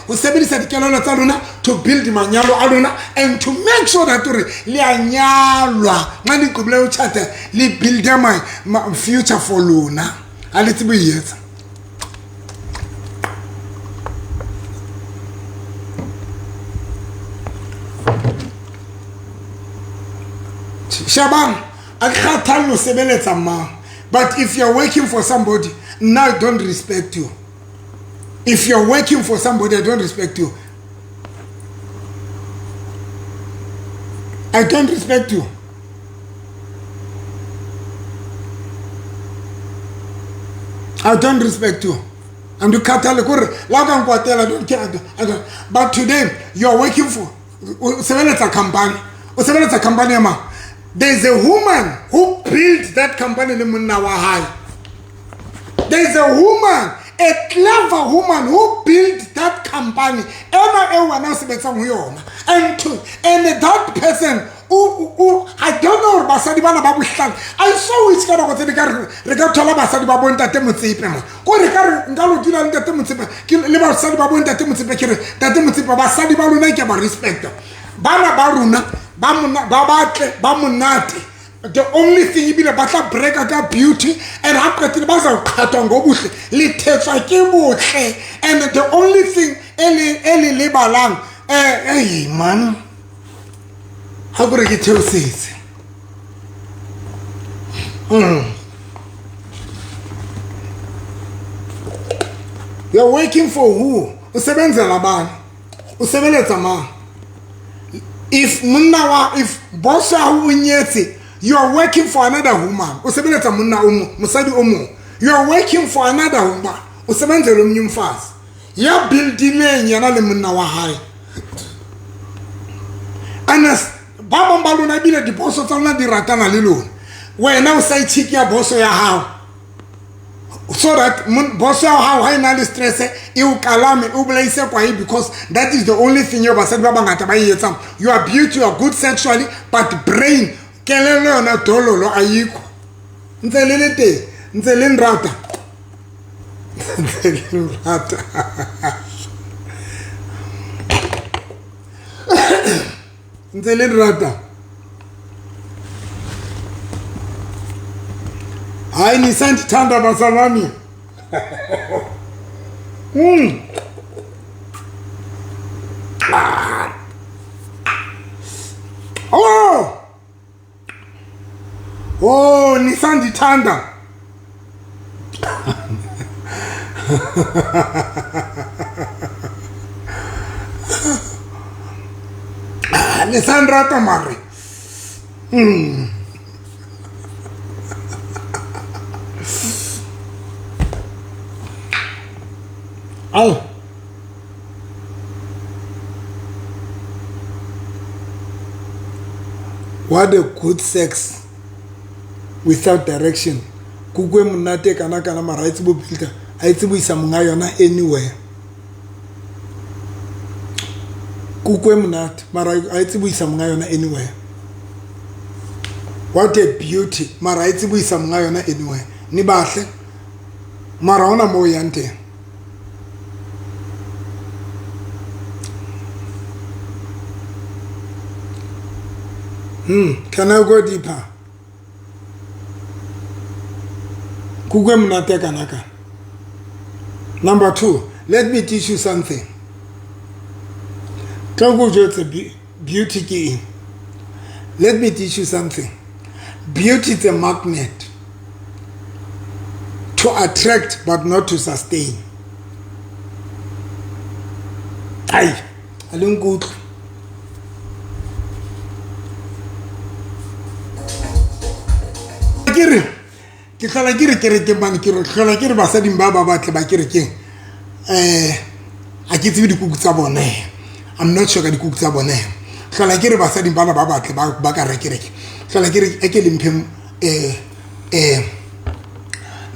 to build the manyalo aluna and to make sure that build my future for Luna. A little bit yes. Shaban, I can't tell you but if you're working for somebody, now I don't respect you. If you're working for somebody, I don't respect you. I don't respect you. I don't respect you. And you can't tell I don't care. But today, you're working for a company. There's a woman who built that company. There's a woman, a clever woman who built that company. And that person who I don't know Basadi Bana Babu Stan. I saw which kind of regard to Basadi Babu and Tatemutsipema. Go regard Galudina and Tatemutsipa, Liba Sadi Babu and Tatemutsipa, Tatemutsipa, Basadi Babu Nakaba respect. Bana Baruna, Bamunati. The only thing you be a bata break that beauty and after the baza katongo bush, and the only thing Eli Libalang, hey man. How could I get to say it? You're working for who? If Munawa, if Bossa Winyeti, you are working for another woman. You are working for another woman. Fast. You are building Munawa. And as Baba Baluna be the boss of the Ratana Lilu. Where now say Chikia Bosso how. So that Bosso how high now stress you kalame ublaise because that is the only thing you said Baba. You are beautiful, you are good sexually, but brain kelelo yona dololo ayikho ntse le le teng ntse le nrata ntse le nrata ntse le nrata hayi nisandithanda bazalwane Oh, nisandithanda. Nisandrata mari. Oh. What a good sex without direction. Kukwe munate kana mara itsibu builder. Aitsibu isamunga yona anywhere. Kukwe munate mara aitsibu isamunga yona anywhere. What a beauty. Mara aitsibu isamunga yona anywhere. Ni bahle. Mara ona moyante. Can I go deeper? Kugwe mnate kanaka. Number 2, let me teach you something. It's a beauty key. Let me teach you something. Beauty is a magnet to attract but not to sustain. Aye, I don't go. Ke tlhola ke re kereke bane ke tlhola ke re basadi ba batle ba kerekeng a ke tsebe dikuku tsa bone. I'm not sure ka dikuku tsa bone. Tlhola ke re basadi bana ba batle ba ka re kereke. Tlhola ke re ke lemphe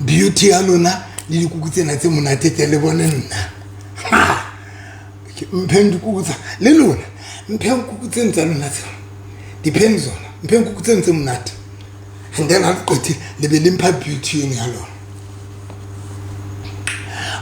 beauty ya lona le dikuku tsena tse monate tse le bone nna. Mphe dikuku tsa le lona mphe dikuku tse ntse lona tse depends on mphe dikuku tse ntse monate. And then I've got the limpa beauty in yalo.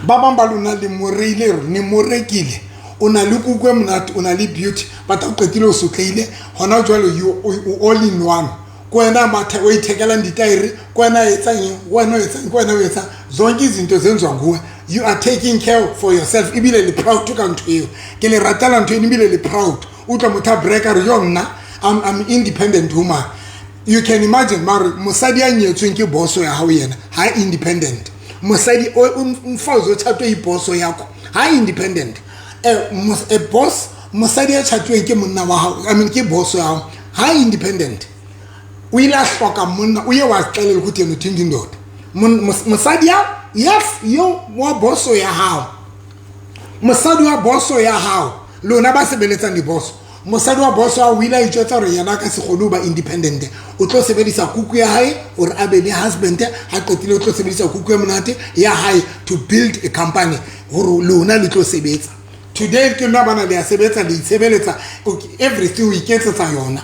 Baba baluna le moreile ni morekile. Ona le kukwe mnat ona le beauty but uqetile o sotleile hona jwalo you all in one. Kwena matha o ithekela nditayiri kwena etsang wena etsang kwena wetsa zonke izinto zenzwa nguwe. You are taking care for yourself. Ibile le proud to come to you. Ke le ratela ntwe ibile le proud. Utla motha breaker yona. I'm independent woman. You can imagine mari musadi a nyetsweng ke boso ya hao yena ha independent. Musadi umfazo thatwe iboso yakho ha independent. A boss musadi a thatweng ke monna wa hao I mean ke boso ya hao ha independent. O ila hloka monna o ye wa xelela ukuthi yena uthinga indoda. Musadi ya yes yo wa boso ya hao. Musadi wa boso ya hao lona ba sebeletsa di boso. Mosadi wa boss wa wila itjotsa re yana ka se golo ba independent o tlo sebedisa kuku ya hae or abe le husband ha qetile o tlo sebedisa kuku ya monate ya hae to build a company hore lona le tlo sebetsa. Today ke nna bana le ya sebetsa le itsebeletsa everything we get tsa yona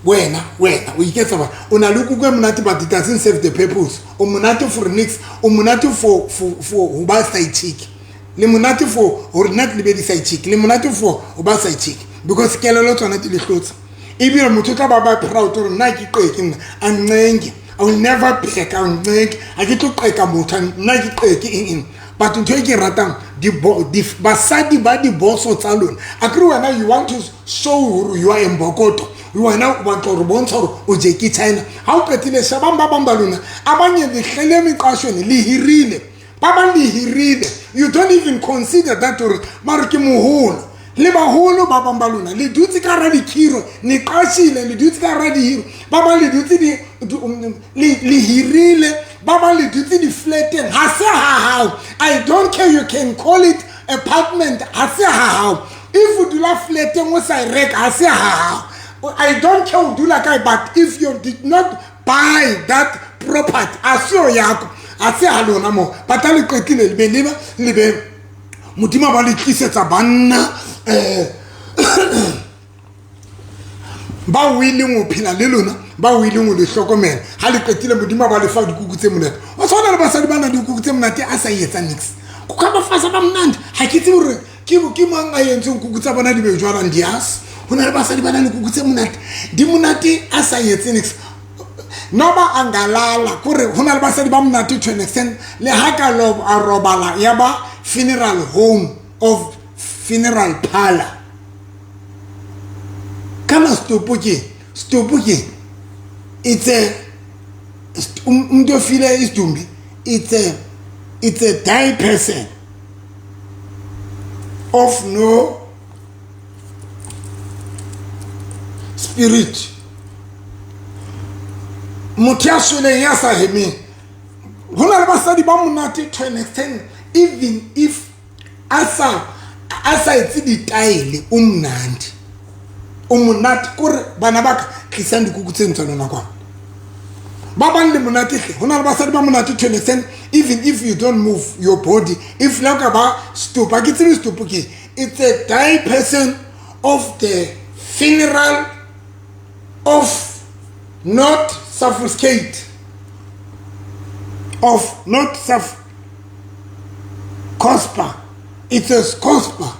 wena o iketsa ba ona le kuku ya monate but it doesn't serve the purpose. O monate for next o monate for ho ba side chick le monate for hore not le be di side chick le monate for ho ba side chick. Because kelelo tsona di le hlotsa ebile motho tla ba proud to nna ke qeke nna ancenge I will never back ancenge a ke tlo qeka motho nna ke qeke in but ntho e ke ratang di basadi ba di boso tsa lona akere wena you want to show you are embokoto wena wa tlo re bontsha hore o je ke China ha o qetile shabang ba bang ba lona abanye lehlele miqashweni le hirile ba bang le hirile you don't even consider that or mara ke moholo. Le baholo ba bang ba lona le dutse ka ra dikhiro ni qashile le dutse ka ra dihiro ba ba le dutse le hirile ba ba le dutse di flatten ha se ha hao. I don't care you can call it apartment ha se ha hao if you do la flatten o sa rek ha se ha hao. I don't care you do la kai but if you did not buy that property asio yakho ha se ha lona mo patale qetile le be mutima ba le tlisetsa banna ba willing o phela le lona ba willing go le hlokomela ha le qetile modimo ba le fa dikuku tse monate o tsona le basadi ba na dikuku tse monate a sa etsa nix go ka ba fasa ba mnandi ha ke tse hore ke mang a yentseng kuku tsa bona di be jwala ndias hona le basadi ba na le kuku tse monate di monate a sa etse nix noba angalala kore hona le basadi ba monate to an extent le ha ka lo a robala ya ba funeral home of funeral parlor kana stopuke it's a umdo file isdumbi it's a die person of no spirit mutiasule yasa hemi hona le basadi ba monate to an extent even if asa itse ditaile umnandi umunati kore bana baka tlisang dikuku tse ntse lona kwa ba bang le monate hle hona le basadi ba monate to an extent even if you don't move your body if like ba stop a ke tsebe stop ke it's a die person of the funeral of not suffocate of not cospa it's a cospa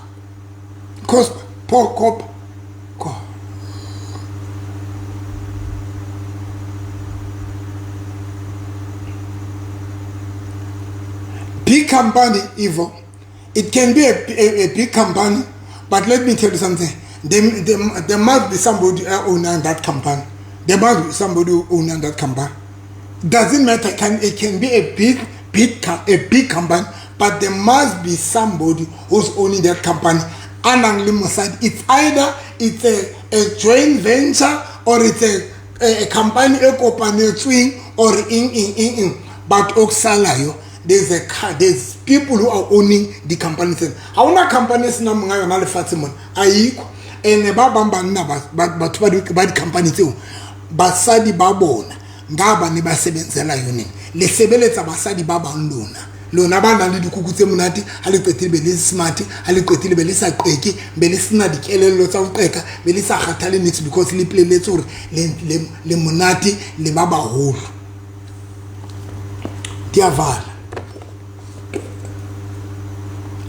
poor cop big company evil it can be a big company but let me tell you something there must be somebody owning that company. There must be somebody who owns that company. Doesn't matter. It can be a big company, but there must be somebody who's owning that company. It's either it's a joint venture or it's a company, a company swing or in. But Oksalayo, there's people who are owning the company. How many companies na mga yon ale fatimon? Ayiko. And babamba na but the company too. Basadi babona ngaba ne basebenzela yone le sebeletsa basadi ba bandona lona bana le dikuku tse monate ha le qetile be le smart ha le qetile be le sa qeke be le sina dikelello tsa go qeka be le sa kgathale nix because le pleletse hore le monate le ba baholo diavala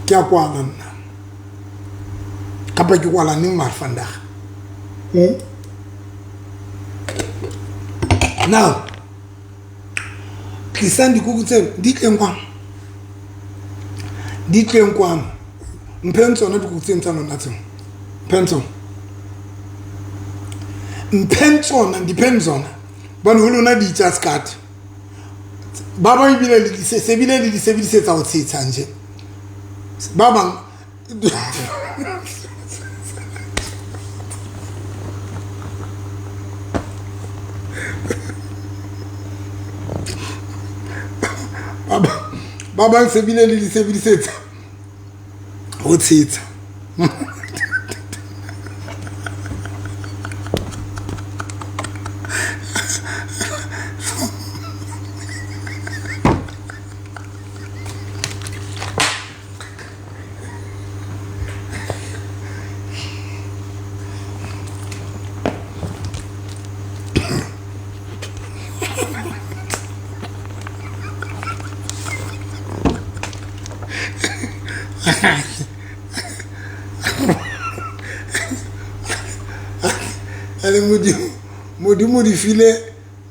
ke akwana nna kapa ke kwala ning mafanda now tlisang dikuku tse di tleng kwang mpentso na dikuku tse ntsana na tseng mpentso na depends on bana ho lona di tsa skat ba ba ibile le sebile le disebisetsa ho tsetsa nje ba bang Baba sebile le disebisetsa ho tsetsa ale modi file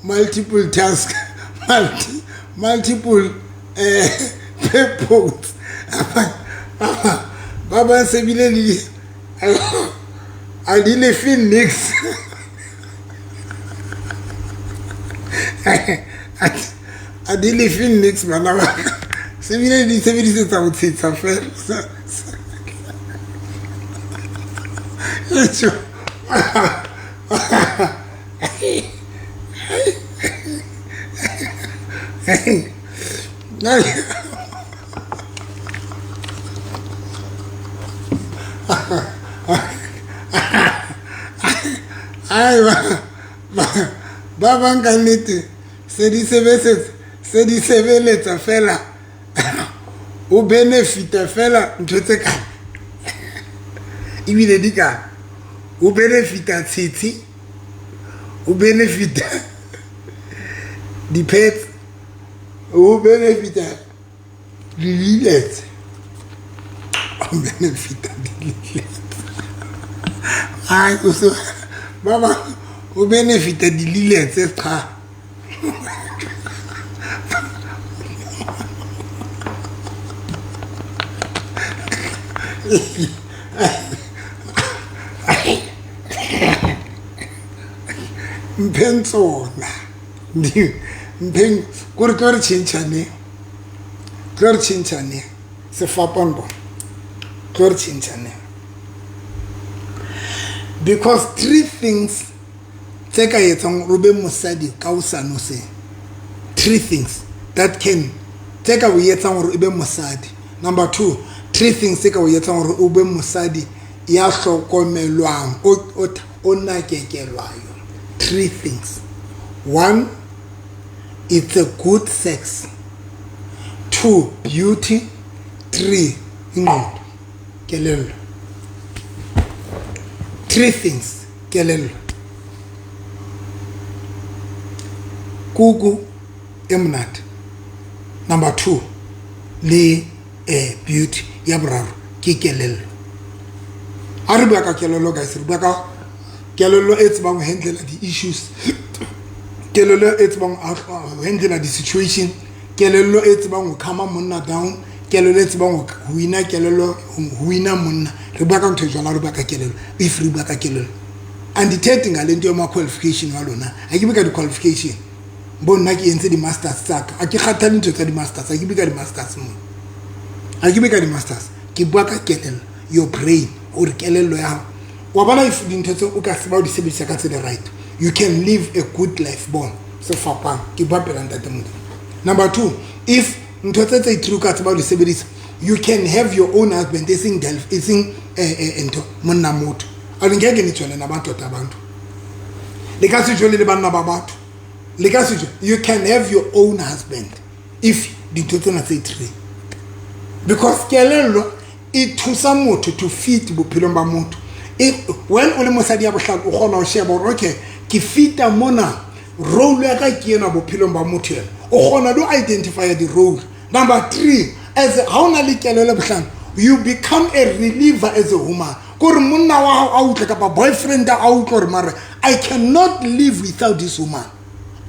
multiple task multiple purpose baba sebile li a dile fin nix a dile fin nix bana sebile li tsa ho tsetsa fela Baba nganete se di sebeletsa fela o benefit fela ntho tse ka ibile di ka o benefita tshitsi o benefita depends o benefita di-leaders o benefita di-leaders hayi so baba o benefita di-leaders cha mpensona mpeng gore tlo re tšhentšhane sefapano tlo re tšhentšhane because three things tse ka etsang o be mosadi ka o sano se three things that can tse ka o etsang gore o be mosadi. Number 2, three things tse ka o etsang gore o be mosadi ya hlokomelwang o nakekelwayo. 3 things. 1, it's a good sex. 2, beauty. 3, ingqondo kelelo. 3 things kelelo. Kuku emnat. Number 2, le beauty ya boraro ke kelelo. A re bua ka kelelo guys, re bua ka kelelo e tsebang go handle di issues, kelelo e tsebang go handle di situation, kelelo e tsebang go calm monna down, kelelo e tsebang go wina, kelelo go wina monna. Re bua ka ntho jwana, re bua ka kelelo. If re bua ka kelelo and the ngale nto ya ma qualification wa lona, a ke bika di qualification bo nna ke entse di masters tsaka, a ke kgathale ntho tsa di masters, a ke bika di masters mo, a ke bika di masters. Ke bua ka kelelo, your brain or kelelo ya wa bana. If dintho tse o ka se ba di sebedisa ka tsela right, you can live a good life born se fapang. Ke bua pela ntate mo. Number 2, if ntho tse tse true ka tse ba di sebedisa, you can have your own husband ising delf ising ento monna motho a re ngeke ni tswele na bantu tabantu le ka se jole le banna ba batho le ka se you can have your own husband if dintho tsena tse true, because kelelo e thusa motho to fit bophelo ba motho. When o le mosadi ya bohlalo o kgona ho sheba gore okay ke fita mona role ya ka ke ena bophelo ba motho ena, o kgona do identify the role. Number 3, as how na le kelelo bohlano, you become a reliever as a woman. Gore monna wa hao a utle kapa boyfriend a utle gore mara I cannot live without this woman,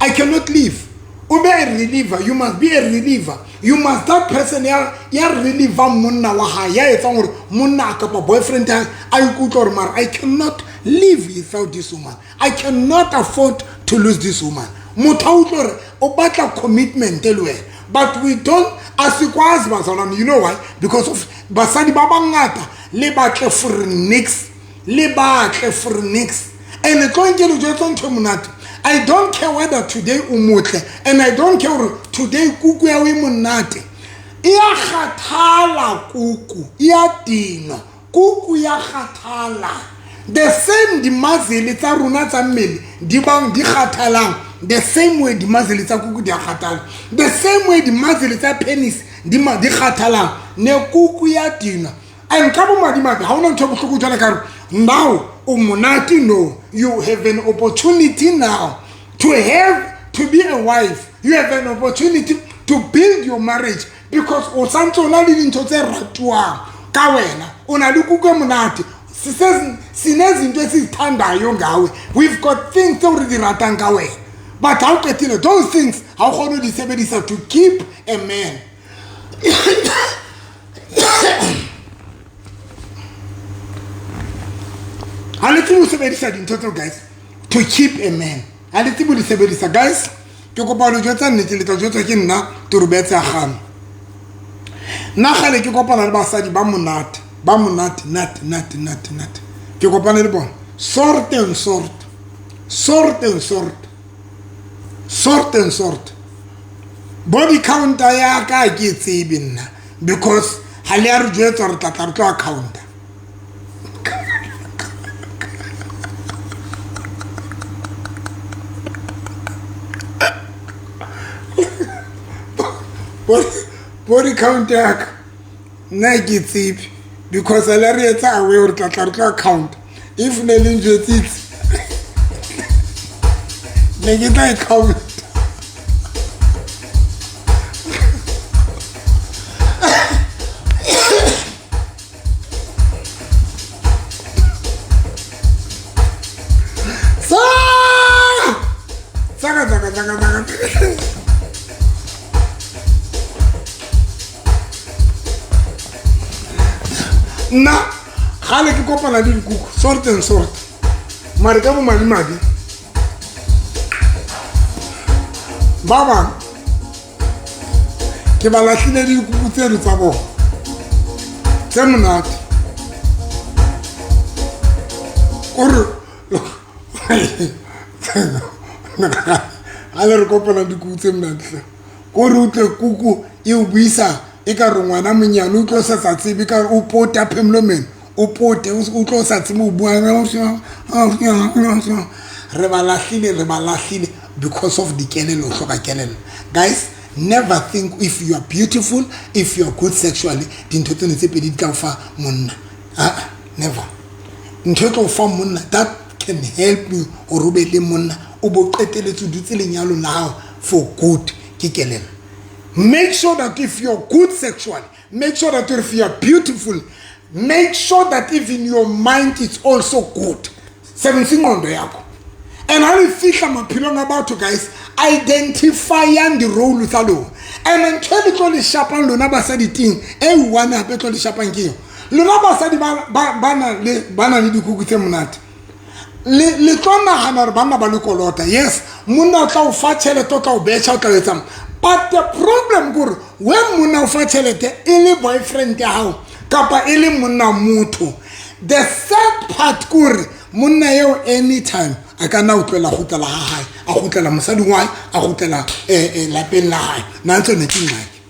I cannot live. O be a reliever, you must be a reliever. You must that person ya reliever monna wa ha ya etsa gore monna kapa boyfriend a utle gore mara I cannot live without this woman, I cannot afford to lose this woman. Motho a utle gore o batla commitment elwe, but we don't asikwazi bazalwane. You know why? Because of basadi ba bangata le batle for next, le batle for next. And e tlo nke le jwetsa ntho monate, I don't care whether today umotle and I don't care today kuku ya we monate. Ia khathala kuku, ia dino kuku ya khathala. The same di mazili tsa runa tsa mmele di bang di khathalang, the same way di mazili tsa kuku di khathala, the same way di mazili tsa penis di khathalang ne kuku ya dino. And kabo madimadi ha ona ntho bohloko jana ka now umonati. No, you have an opportunity now to be a wife. You have an opportunity to build your marriage, because o santse o na le dintho tse ratuwang ka wena, o na le kuku e monate. Sinezinto esizithandayo ngawe, we've got things tse re di ratang ka wena, but ha o qetile those things ha o kgone di sebedisa to keep a man. Ha le tsebo sebedisa dintho tseo guys to keep a man, ha le tsebo di sebedisa guys. Ke kopa le jwetsa nnete, le tla jwetsa ke nna Turubetse ya Gama. Nna gale ke kopana le basadi ba monate nat ke kopana le bona sort and sort. Body counter ya ka ke tsebe nna, because ha le a re jwetsa re tla re tlo account. Body count yak na ke tsebe, because a le re etsa away re tla re tlo account if ne le njwetsitse ne ke tla e count. Saka. Na gale ke kopana le dikuku sort and sort mare ka bo madi ba bang ke ba lahlile dikuku tse tsa bona tse monate gore ale re kopana dikuku tse monate gore o tle kuku e o buisa e ka re ngwana monyane o tlo sa tsebe ka o pote a phemlomene o pote o tlo sa tsebe o bua re ba lahlile because of the kelelo hloka kelelo. Guys, never think if you are beautiful, if you are good sexually dintho tsene tse pedi di tla fa monna. Never. Ntho tlo fa monna that can help you o robe le monna o bo qeteletse dutse lenyalo la hao for good ke kelelo. Make sure that if you're good sexually, make sure that if you're beautiful, make sure that even your mind is also good. And I feel I'm about to guys identify the role with alone. And until the shapan lona basadi ting, one happen to shapan kiyo. Lona basadi bana ni dikuku te monate. Le tona hanar bana balukolota. Yes, muna tla ufa chele tota ubecha utaletsam. But the problem guru, when muna ufa chelete, ili boyfriend ya hao, kapa ili muna mutu. The sad part guru, muna yeo anytime, akana utwela khutela hahai, akhutela musadi wai, akhutela lapin lahai, nanso neting like.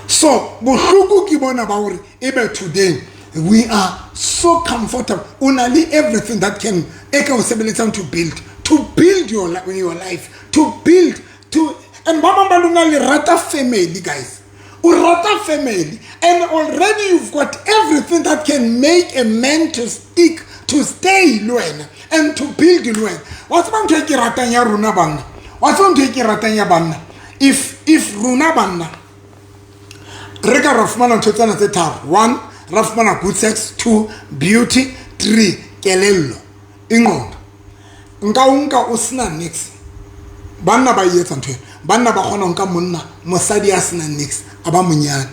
So, buhuku kibona bauri, ebe today, we are so comfortable. Unali everything that can eka usability to build your life, to build, and mama balunga li rata family, guys. Urata family, and already you've got everything that can make a man to stick, to stay loen, and to build loen. What's man to rata ya runa bana? What's man to rata ya bana? If runa bana, rega rafmana chotana tetar. 1, rafmana good sex. 2, beauty. 3, kelelo. Ingondo. Unka usna next. Bana ba yetsa ntwe. Bana ba khona nka monna mosadi asna next aba munyane.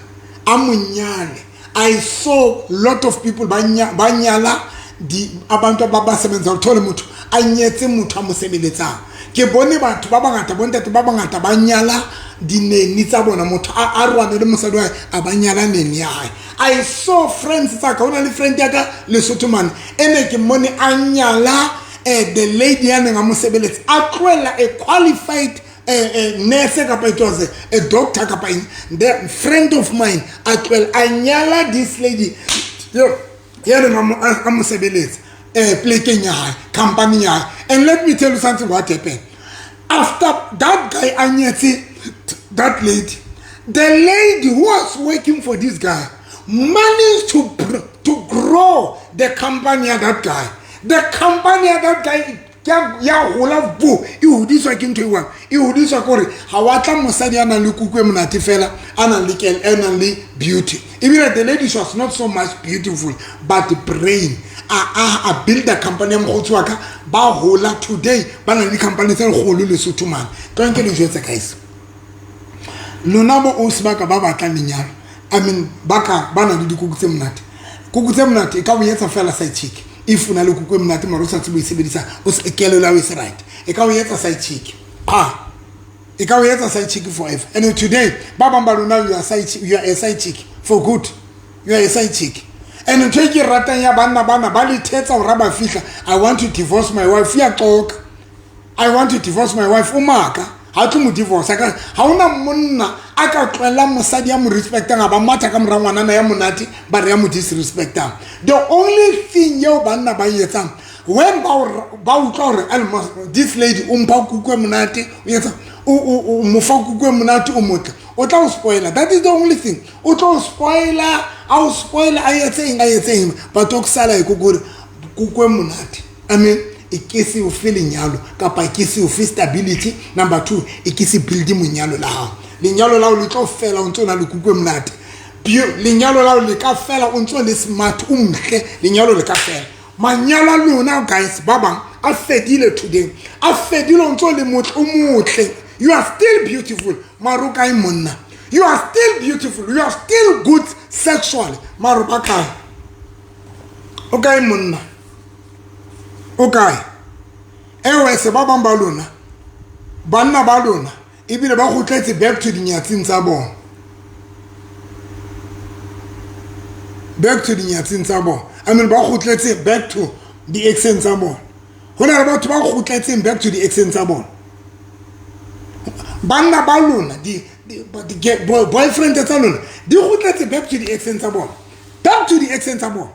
Amunyane. I saw lot of people banyala di abantu abasebenza uthole muthu anyetse muthu amosebeletsa. Ke bone batho ba bangata bontate ba bangata banyala dineni tsa bona motho a rwane le mosadi wa abanyala neni ya hae. I saw friends tsaka ona le friend yaka le Sotoman ene ke mone anyala the lady yana nga mosebeletsa a tloela a qualified nurse kapa it was a doctor kapa the friend of mine a tloela anyala this lady yo yana nga mosebeletsa plekeng ya hae company ya hae. And let me tell you something what happened after that guy anyetse that lady, the lady who was working for this guy managed to grow the company of that guy. The company of that guy ya hola bu you this working to one you this akore hawata mosadi ana le kukwe monate fela ana le kel ana le beauty. Even the lady was not so much beautiful but the brain a build a company mkhotwaka ba hola today bana le company tse golo le Sotoman. Don't get you guys. Lunabo osbaka baba tla lenyalo. I mean baka bana le dikuku tse monate. Kuku tse monate ka bo yetsa fela side chick. If una le kuku monate marosa tse bo isebedisa o se kelo la is right. E ka bo yetsa side chick. E ka bo yetsa side chick forever. And today baba mbaluna you are a side chick for good. You are a side chick. And take your rata ya bana bali tetsa o raba fihla. I want to divorce my wife. Ya talk. I want to divorce my wife. Umaka. How to mu divorce? How na monna aka tloela mosadi ya mo respecta nga ba matha ka morangwana na ya monate ba re ya mo disrespecta. The only thing yo banna ba yetsa when ba utla re this lady umpa kukwe monate o yetsa o mo fa kukwe monate o motla o tla o spoiler. That is the only thing. O tla o spoiler, a yetseng but o kusala ikukure kukwe monate. I mean e ke se o fe lenyalo kapa e ke se o fe stability. Number 2 e ke se build monyalo la hao. Lenyalo la o le tlo fela o ntse o na le kuku e monate. Lenyalo la o le ka fela o ntse o le smart o mhle, lenyalo le ka fela. Manyalo a lona guys ba bang a fedile today, a fedile o ntse o le motle. You are still beautiful maro ka monna, you are still beautiful, you are still good sexually maro ba ka okay monna okay. Ewe se ba bang ba lona banna ba lona ebile ba go tletse back to dinyatsing tsa bona, back to dinyatsing tsa bona. I mean ba go tletse back to the accent tsa bona. Hona ba batho ba go tletse back to the accent tsa bona. Banna ba lona di boyfriend tsa lona di go tletse back to the accent tsa bona, back to the accent tsa bona.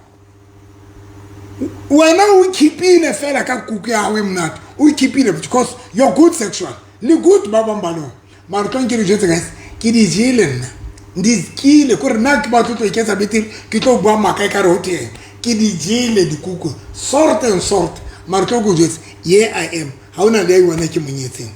Wena o keepile fela ka kuku ya we mnat o keepile because you're good sexual le good ba bang ba lona. Mara tlo nke dijetse guys ke di jile nna ndizikile gore nna ke batlo tlo iketsa betile ke tlo bua maka ka re hotel ke di jile dikuku sort and sort. Mara tlo go jetse yeah I am ha ona le yona ke monyetseng.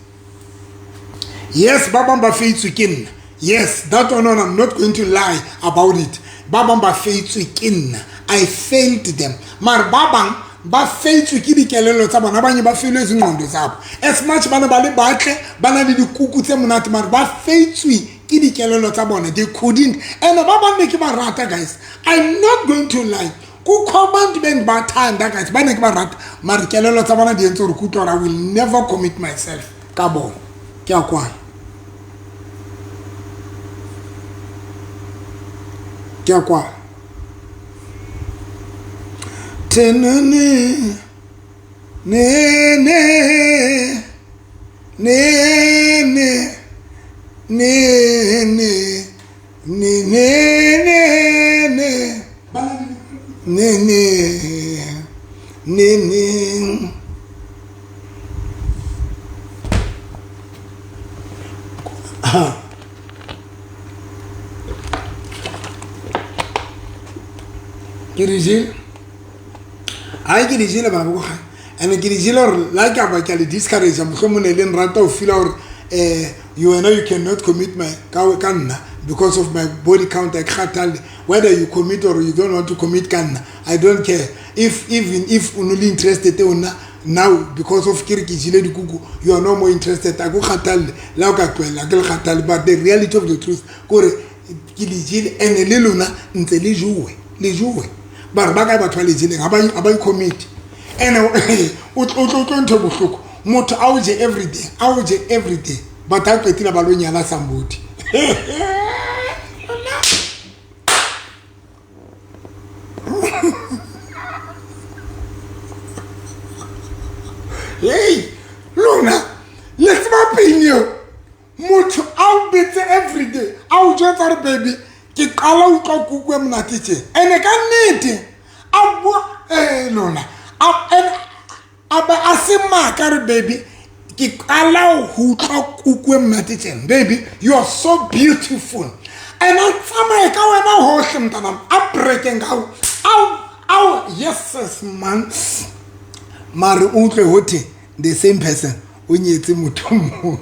Yes ba bang ba feitswe ke nna, yes that one I'm not going to lie about it. Ba bang ba feitswe ke nna, I failed them. Mara ba bang ba feitswe ke dikelelo tsa bona, ba nye ba feilwe zingqondo tsa bona. As much bana ba le batle bana le dikuku tse monate mara ba feitswe ke dikelelo tsa bona, they couldn't. And ba bang ne ke ba rata guys, I'm not going to lie. Ku comment bang ba thanda guys ba ne ke ba rata mara kelelo tsa bona di entse re kutlwa I will never commit myself ka bona. Ke a kwa ke a kwa tenene ne ne ne ne ne ne ne ne ne ne Kiriji ai kiriji le ba go ga ene kiriji le la ka ba ka le discourage mo go mone le nrata o feel or you know you cannot commit my kanna because of my body count. I can't whether you commit or you don't want to commit kanna, I don't care. Even if only interested now because of kirikijile dikuku you are no more interested. I go khatal la ka kwela ke khatal, but the reality of the truth kore kilijile ene le lona ntse le jowe ba ba ka batho le jileng aba commit ene o tlo ntho bohloko motho a o je every day but a petila ba lo nyala somebody. Hey Luna, let's my opinion motho a o betse every day a o jwetsa re baby ke qala o tla kuku e monate tse ene ka nnete a bua Luna aba asema ka re baby ke qala o tla kuku e monate tse baby you are so beautiful and I tsama ka wena hohle mntana a breaking out yes man mare o tle hothi the same person o nyetse motho mo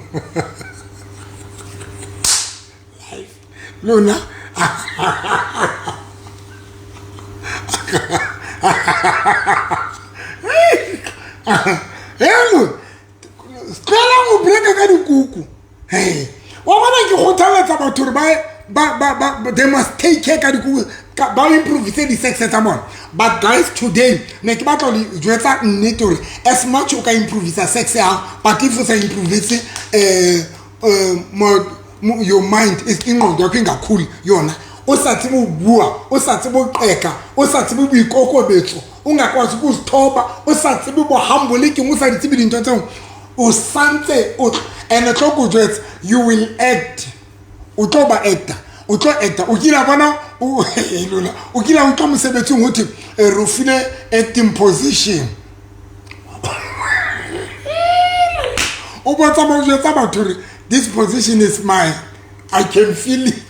Luna hello stela mo breka ka dikuku hey wa bona ke khothaletsa batho ba they must take care ka dikuku ba improve the sex tsa bona. But guys today ne ke batla le jwetsa nnete hore as much o ka improve sex ya but if o sa improve your mind is ingqondo yakho ingakhuli yona o sa tsebe o bua o sa tsebe o qeka o sa tsebe bo ikokobetso ungakwazi ukuzithoba o sa tsebe bo humble ke mo sa ditsebi dintho tseo o santse o and tlo go jwetsa you will act o tlo ba actor o tlo actor o kila bona o Luna o kila o tlo mosebetsi ngothi re file acting position o botsa mo jwetsa batho this position is mine. I can feel it.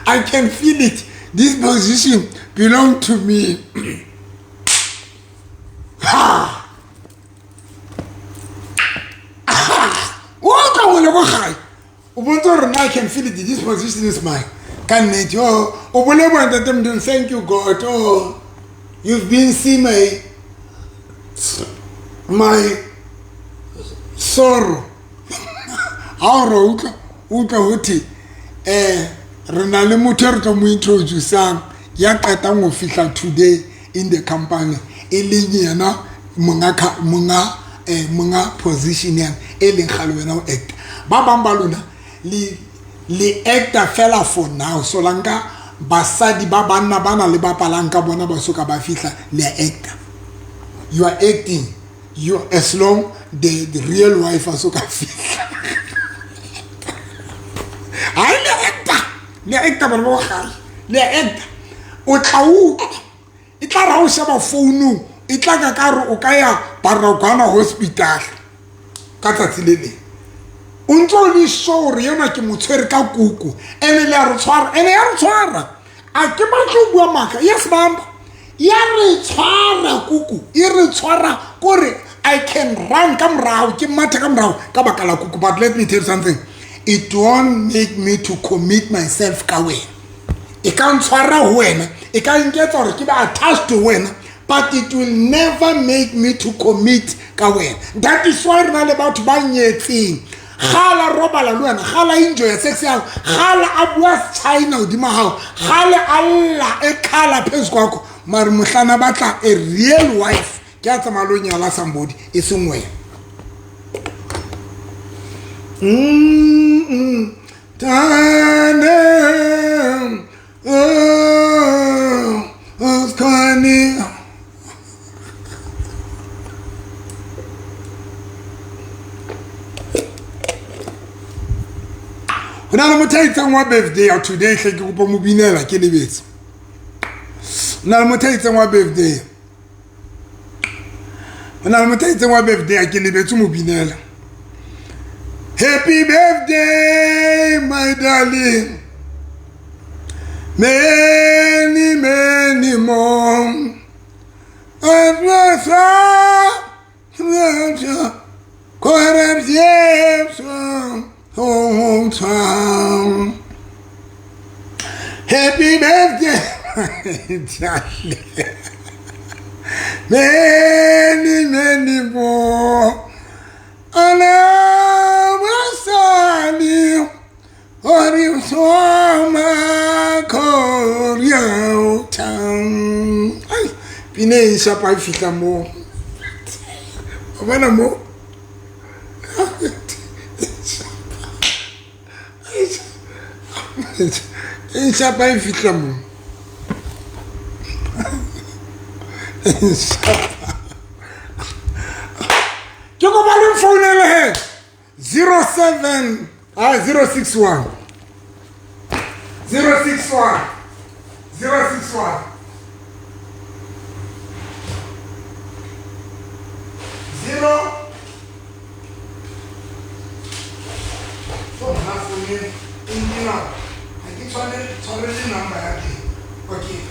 I can feel it. This position belongs to me. What I will go high. Ubuntu, I can feel it. This position is mine. Can it? Oh, Ubuntu, them do thank you, God. Oh, you've been seeing my sorrow. How uka uti Renale Muter to me introduce ya qeta ngo fihla today in the company elinyana munga position yan eleng khalwena o act ba bamba lona li actor fela for now so langa basadi ba banna bana le ba palanka bona ba soka ba fihla le actor you are acting you as long the real wife asoka fihla ai le actor ba mo khala le actor o tau itla ra o sheba phone itla ka karo o kaya Baragwana hospital ka tsatsile o ntso ni sure yona ke motshwere ka kuku ene le a re tshwara a ke ba tlo bua maka yes bamba ya re tshwara kuku e re tshwara kore I can run kamrao ke matha kamrao ka bakala kuku but let me tell you something it won't make me to commit myself ka wena e kan tshwara wena e kan nketsa hore ke ba attached to wena but it will never make me to commit ka wena that is why re na le batho ba nyetseng gala robala le wena gala enjoy sex ya gala abua China udima hao gala alla e khala phezu kwakho mari muhlana batla a real wife ke a tsama lo nyala somebody e seng wena Una le mothaitsa wa birthday today ke go pa mo binela ke lebetse una le mothaitsa wa birthday una le mothaitsa wa birthday ke lebetse mo binela happy birthday my darling many more happy birthday many more Anawasani Orisoma Korea Town Ay, Pine Shapa Fika mo Obana mo Shapa Fika mo You go back and phone in 061 Okay.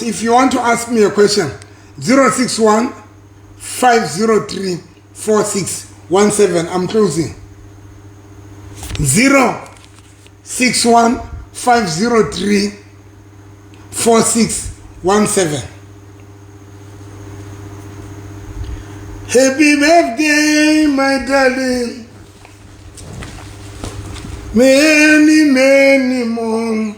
If you want to ask me a question, 061 503 4617. I'm closing. 061 503 4617. Happy birthday, my darling. Many more.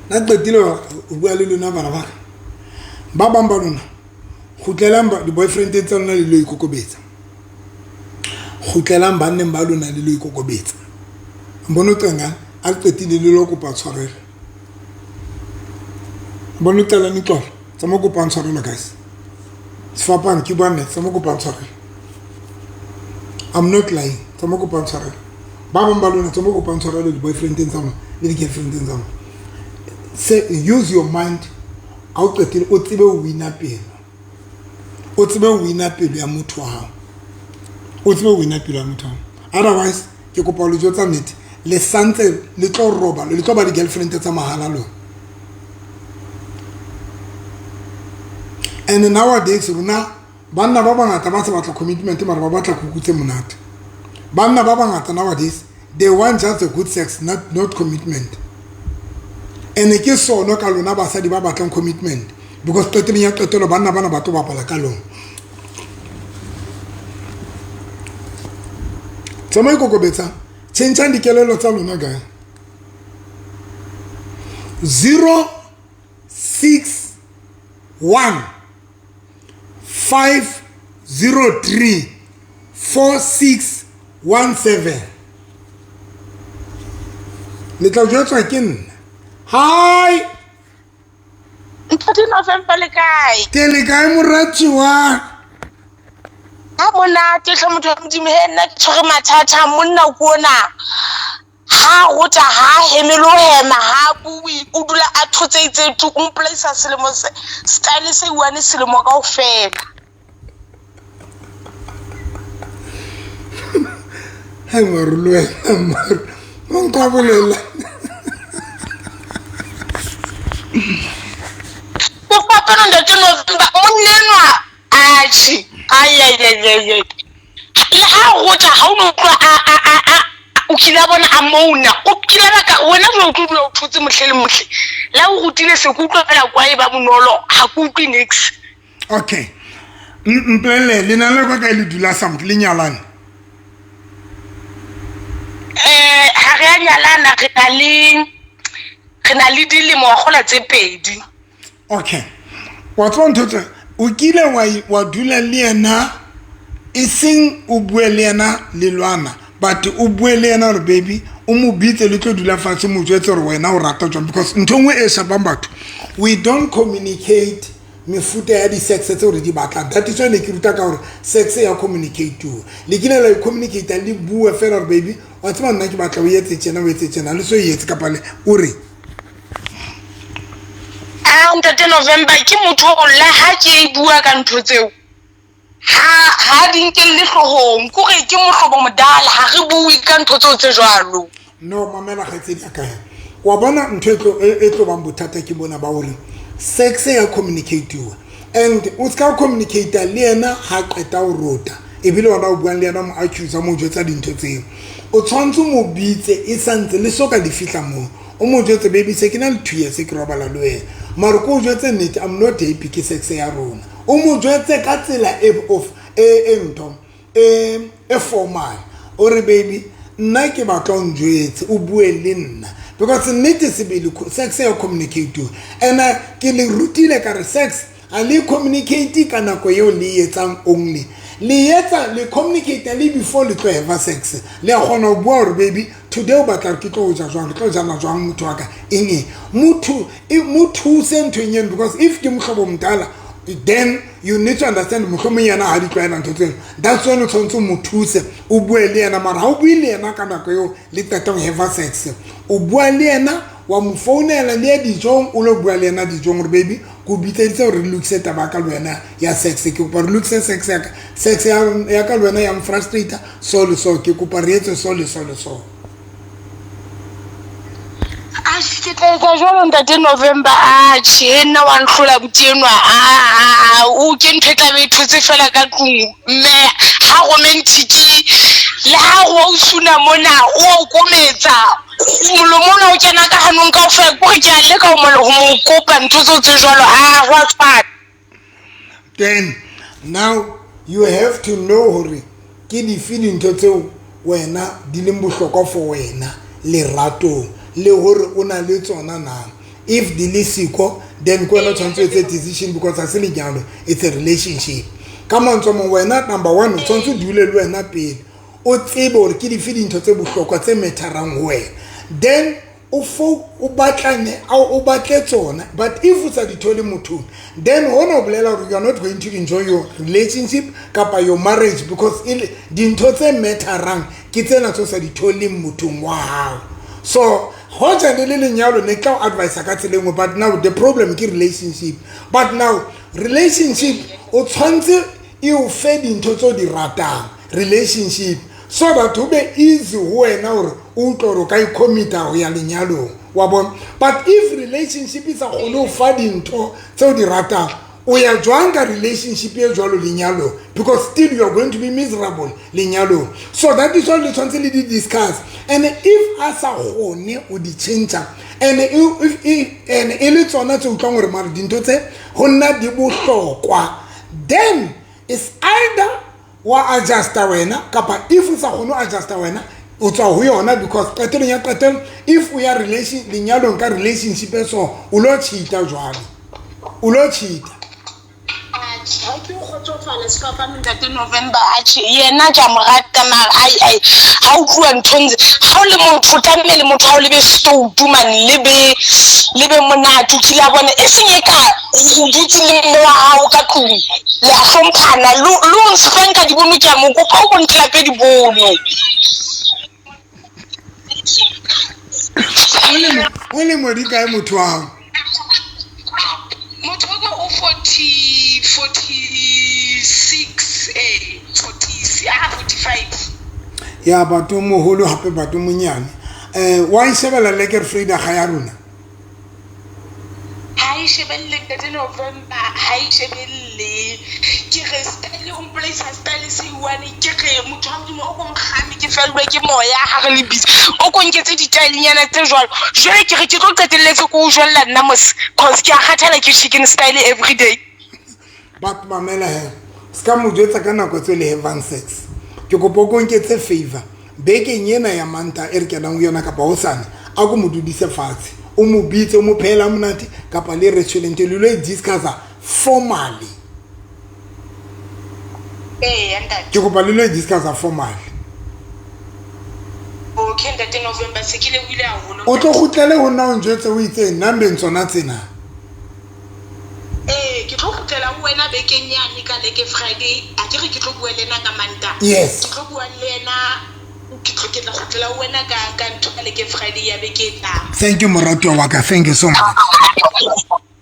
Natletilo ubualelo na bana ba ba bamba lona khutlelang di boyfriend tsa lona le lo ikokobetsa khutlelang ba nne ba lona le lo ikokobetsa mbono tsenga a qetile le lo kopa tshwarelo mbono tsela ni tlola tsa mo kopa tshwarelo guys sfapang ke bane tsa mo kopa tshwarelo I'm not lying tsa mo kopa tshwarelo ba bang ba lona tsomo go pantshwara le boyfriend tsa mo le di girlfriend tsa mo say use your mind o qetile o tsebe o wina pelo o tsebe o wina pelo ya motho wa hao o tsebe o wina pelo ya motho otherwise ke kopa lo jotsa nnete le santse le tlo roba le tlo ba di girlfriend tsa mahala lo. And nowadays runa banna ba bangata ba se batla commitment mara ba batla kukutse monate. Banna ba bangata nowadays they want just a good sex, not commitment. And ke sono ka lona ba sa di ba batlang commitment because totally ya totolo banna bana ba to ba pala ka lona. Tsama go go betsa change dikelelo tsa lona ga 061 503 4617 Little Joshua kin. Hi. Ntate November le kae? Ke le kae moratiwa? Ha mona ke hle motho modimo he nna ke tshwere mathata monna kuona. Ha rota ha hemelo hema ha bui o dula a thotseitse tu o mplaisa selemo se style se uane selemo kaofela. Hai marulwe mar. Nka bolela. Ke papana ntate November monnenwa achi ayayayay. Le ha rota ha o no o kila bona a mona o kila ba ka wena o tlo o thutse mohlele mohle la o rutile se ku tlopela kwa e ba monolo ha ku utlwe nix. Okay. Mplele le na le kwa ka ile dula sa motho le nyalane. Ha re a nyalana re na le dilemo wa gola tse pedi. Okay. Wa tsontse o kile wa dula le yena ising o bue le yena le lwana but o bue le yena re baby o mo bitse le tlo dula fatshe mo jwetse re wena o rata jwa because ntongwe e shapang batho we don't communicate mefuta ya di sex tse re di batla that is why ne ke ruta ka gore sex ya communicate to le kile la communicate le bue fela re baby wa tsama nna ke batla o yetse tsena le so yetse ka pale o re Ntate November ke motho o la ha ke bua ka ntho tseo ha di nkelle hlohong ko re ke mohlobo modala ha re bue ka ntho tseo tse jwalo. No mamela ga tse di ka wa bona ntho e tlo bang bothata ke bona ba hore sex ya communicate and o ska communicate le yena ha qeta o rota e bile wona o buang le yena mo accuse mo jwetsa dintho tseo o tshwantse mo bitse e santse le soka di fihla mo o mo jwetse baby se ke na le 2 years ke robala le wena mara ko jwetse nnete I'm not happy ke sex ya rona o mo jwetse ka tsela of formal o re baby nna ke batla njwetse o bue le nna because nnete se be sex ya communicate and ke le rutile ka re sex a le communicate ka nako yo le etsang only le etsa le communicate le before le tlo have sex le a gona o bua re baby today o batla ke tlo ja jwang tlo jana jwang motho wa ka eng motho se ntwenyeng because if ke mhlobo mdala then you need to understand mhlomo yana ha di tlwaela ntho that's when o tshwantse mo thuse o bue le yena mara ha o bue le yena ka nako yo le tatong have sex o bua le yena wa mo founela le dijong o lo bua le yena dijong re baby go bitseditse gore re lokise taba ka lwena ya sex ke kopa re lokise sex ya ka lwena ya frustrator so le so ke kopa re etse so le so ke tla jwalo ntate November nna wa nhlola botsenwa o ke ntho tla be thotse fela ka tlung mme ha romantic le ha o suna mona o kometsa molomona o kena ka hanong ka ofela ko ke a leka o mo kopa ntho tse jwalo what's bad. Then now you have to know hore ke di feeling tseo wena di leng bohlokwa for wena le rato le hore ona le tsona na if di le siko then go not tshwantse it's a decision because as le jalo it's a relationship come on someone wena number 1 tshwantse dule le wena pele o tsebe hore ke di feeling tse bohlokwa tse metharang wena then o batlane o batle tsona, but if o sa di thole motho, then hona bolela you are not going to enjoy your relationship kapa your marriage, because dintho tse matterang ke tsena tso sa di thole mothong wa hao. So hoja le lenyalo ne tla advice ka tselengwe, but now the problem ke relationship. But now relationship o tshwantse e o fe dintho tso di ratang relationship, so that o be easy ho wena hore o tloro ka icommita ho ya lenyalong wa bona. But if relationship is a khone fa dintho tse o di ratang, o ya jwang ka relationship e jwalo lenyalong, because still you are going to be miserable lenyalong. So that is all the tshwantse le di discuss. And if asa khone o di change, and if ele tsona tse utlwang hore mara dintho tse ho nna di bohlokwa, then it's either wa adjusta wena kapa if o sa khone adjusta wena o tswa ho yona, because qetelong ya qetelo if we are lenyalong ka relationship so o lo cheata jwalo, o lo cheata. Ha ke khotsofala se ka ntate November yena ja morata mara ai ha o tluwa nthonze ha o le motho tlamele motho ha o lebe stoutu man lebe monatu tshila bona e senye ka o dutse le mo ha o ka tlung la hlomphana lo spenka di bono tja mo ko ka o ntla pe di bono ole mo di kae motho wa hao? Motho wa o 46 45 ya batho mo holo hape batho monyane wa ishebela Lekker Frida ga ya rona ha ishebelle ntate November ha ishebelle ke re style on place style se one ke re motho wa mo o nkgame ke felwe ke moya ha re le busy o ko nketse ditalinyana tse jwalo jwale ke re ke tlo qetelletse ko o jwella nna mos cause ke a khathala ke chicken style every day. But mamela he ska mo jwetsa ka nako tse le heaven sex ke go go nketse favor beke nyena ya manta e re ke nang yona ka ba hosane a go mo dudise fatshe o mo bitse o mo phela monate kapa le restaurant le lo discussa formally anda ke go ba le lo discussa formally. Okay ntate November se ke le wile a holo o tlo gotlele ho nna o njwetse o itse nambe ntsona tsena ke tlo gotlela ho wena bekeng nyane ka Lekker Friday a ke re ke tlo bua le nna ka manta yes ke tlo bua le yena ke tlo ke tla gotlela ho wena ka ntho ka Lekker Friday ya beke tla. Thank you morato wa ka, thank you so much.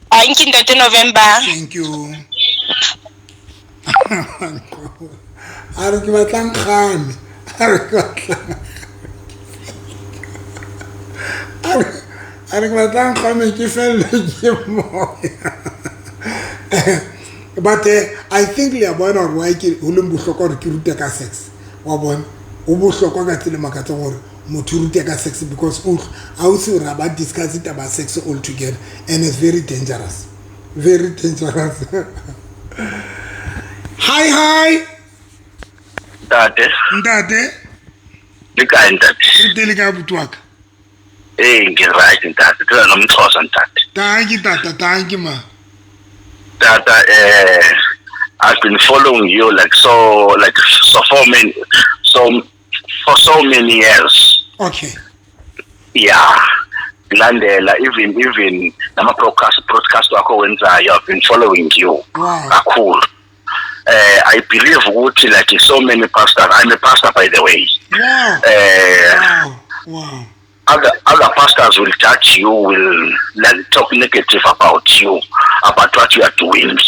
Thank you ntate November. Thank you. Are ke batlang khane are ke batlang khane ke felle ke moya. But I think le bona hore wa ke ho le bohlokwa hore ke rute ka sex wa bona o bohlokwa ka tsela makatsa gore motho rute ka sex, because o ha o se ra ba discuss it about sex all together, and it's very dangerous, very dangerous. Hi Ntate le kae ntate? Re ka butwaka Ke right ntate ke no mthosa ntate. Thank you ma. Tata I've been following you for so many years. Okay. Yeah. Landela even nama broadcast wakho wenzayo, I've been following you. Wow. Cool. I believe ukuthi like so many pastors, I'm a pastor by the way. Wow. Other pastors will judge you, will like talk negative about you, about what you are doing.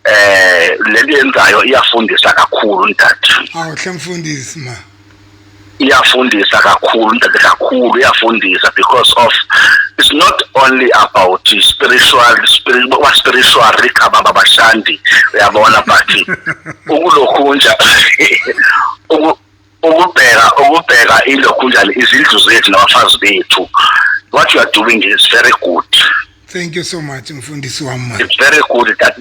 Le yenzayo iyafundisa kakhulu ntathu. Hlemfundisi ma. Iyafundisa kakhulu ntathu kakhulu iyafundisa, because of it's not only about spiritual kababa bashandi uyabona, but ukulokhunja ukubheka ilokhunjani izindlu zethu nabafazi bethu. What you are doing is very good. Thank you so much mfundisi wami. It's very good that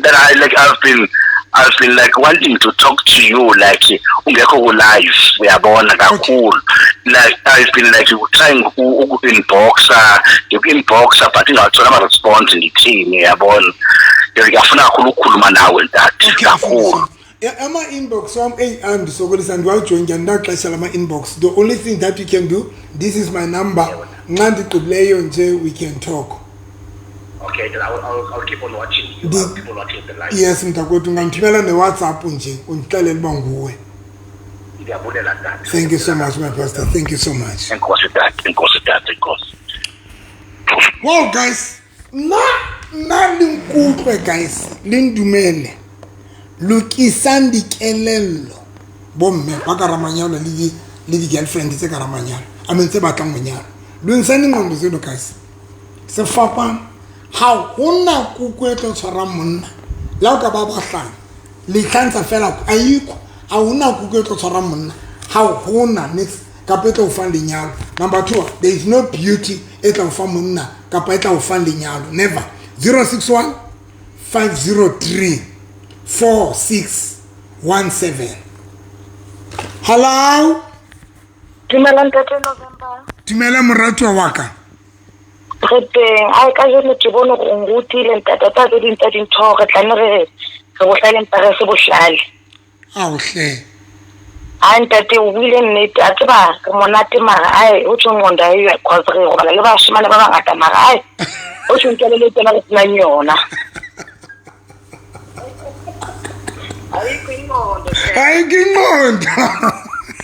I've been like wanting to talk to you like ungekho live uyabona kakhulu. Like I've been like trying to inbox but ngathola ama response ngithini uyabona. Ngiyafuna ukukhuluma nawe ntathu kakhulu. Ama inbox wam and sokolisa ndiwajonge ndaxesha lama inbox. The only thing that you can do, this is my number. Nxa ndigqibileyo nje we can talk. Okay, then I'll keep on watching you. I'll keep on watching the live. Yes, mntakwethu ngandithumela neWhatsApp nje undixelele uba nguwe. Ndiyabulela that. Thank you so much, my pastor. Thank you so much. Enkosi that. Wow, guys. Na linkutlwe guys. Lindumele. Lukisa ndikelelo. Bomme ba karamanyalo le di girlfriend tse karamanyalo. Amense batla ngonyalo. Lunsani ngombe zeno guys. Se fapa how hona kukwetlo tshwara monna. La ka ba bahlana. Le tlantsa fela ayiko. A hona kukwetlo tshwara monna. How hona next kapetlo o fa lenyalo. Number 2, there is no beauty etla o fa monna kapa etla o fa lenyalo. Never. 061 503 4617. Hello? Dumela ntate November. Dumela moratwa waka. Reteng a ka jeno ke bona go ngutile ntate ta tse dinta dintho re tla re go hlale mpare se bohlale. A o hle. A ntate o bile nnete a tseba ke monate mara ai o tshongonda e kwa re go le ba shimane ba bangata mara ai o tshonkelele le tsena re tsena nyona. Ai ke ngondo.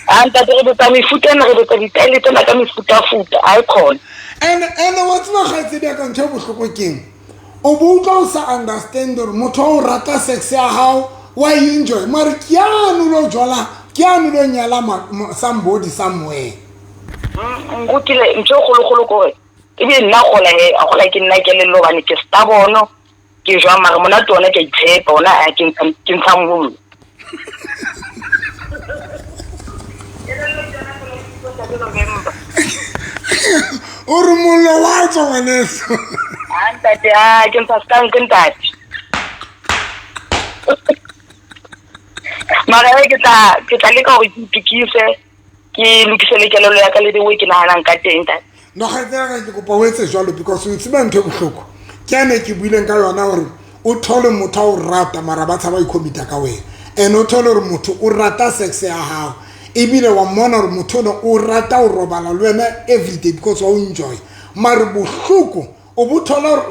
Anta re botsa mefuta re botsa ditaile tsena ka mefuta ai khona. And what's not khaitse dia ka ntho bohloko keng. O bo tla o sa understand or motho o rata sex ya hao wa enjoy mara kiano lo jwala kiano lo nyala somebody somewhere. Ngutile ntho kholo gore e be nna gola he a gola ke nna ke le lo bane ke sta bono ke jwa mara mona tona ke tshepa ona a ke ntsha molo. Urumulo wacho ngaleso. Antate ke mpasang ke ntate. Mara ke tla le ka go itukise ke lokisele kelelo ya ka le di week na hana nka teng ntate. No ga tsela ke kopa o etse jwalo because o tseba ntho bohloko. Ke ane ke buileng ka yona hore o thole motho o rata mara ba tsaba ikhomita ka wena. And o thole hore motho o rata sex ya hao. Ibile wa mona hore motho o rata o robala le wena every day because o enjoy. Mara bohloko o bothola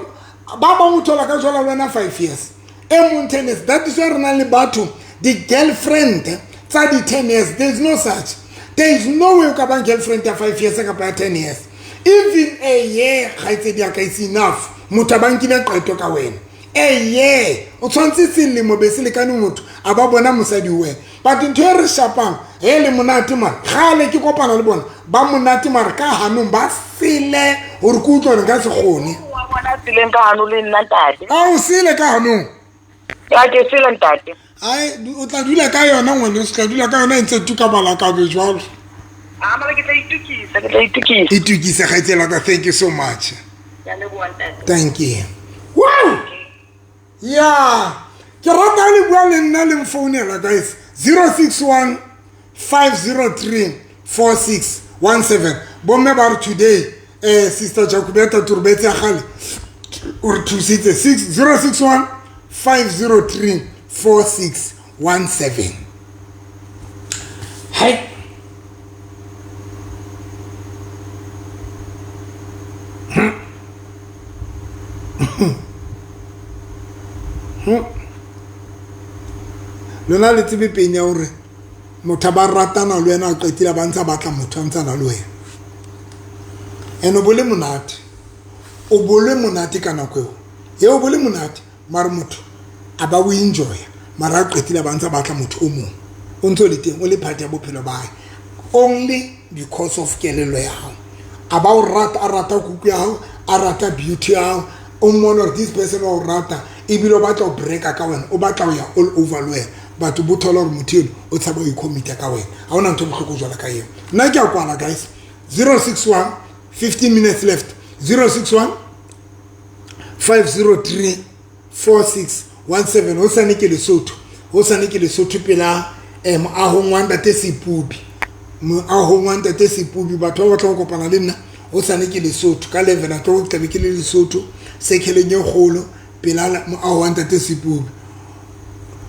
ba ba mothola ka jwala le wena 5 years. Tennis, that is where rena le batho the girlfriend tsa di 10 years. There is no such. There is no way you can girlfriend ya 5 years ka pa 10 years. Even a year khaitse dia ka is enough. Motho ba nkile qeto ka wena. A year o tshwantse selemo be se le kana motho a ba bona mosadi we. But ntho e re shapang hele monate man gale ke kopana le bona ba monate mar ka hanong ba sile hore ku utlwa nga se gone Wa bona sile ka hanu le nna ntate. a o sile ka hanong Ya ke sile ntate. ai o tla dula ka yona ngwane o se tla dula ka yona ntse tuka bala ka be jwalo. A mara ke tla itukisa. Itukise ga tsela ka. Thank you so much. Ya le bua ntate. Thank you. Wow. Yeah. Ke rata le bua le nna le mfounela guys. 061 503 4617. Bomme ba today sister Jacobeta Turbetse Khale or to sit 061 503 4617. Hi. Lona le tsebe penya hore motho ba ratana le wena a qetile ba ntse batla motho a ntsana le wena. Eno bole monate. O bole monate ka nako eo. Ye o bole monate mara motho a ba o enjoy mara a qetile ba ntse batla motho o mong. O ntse le teng o le part ya bophelo ba hae. Only because of kelelo ya hao. Aba o rata a rata kuku ya hao, a rata beauty ya hao. O mona this person o rata ebile o batla o breaka ka wena, o batla o ya all over le wena. But bo thola hore motho eno o tshaba o ikhomita ka wena. Ha ona ntho bohloko jwala ka eo. Nna ke a kwala guys. 061 15 minutes left. 061 503 4617. Ho sane ke Lesotho. Ho sane ke Lesotho pela aho ngwanda te Sepubi. Aho ngwanda te Sepubi batho ba batla go kopana le nna. Ho sane ke Lesotho ka 11 a tlo tlabe ke le Lesotho. Sekheleng e kgolo pela aho ngwanda te Sepubi.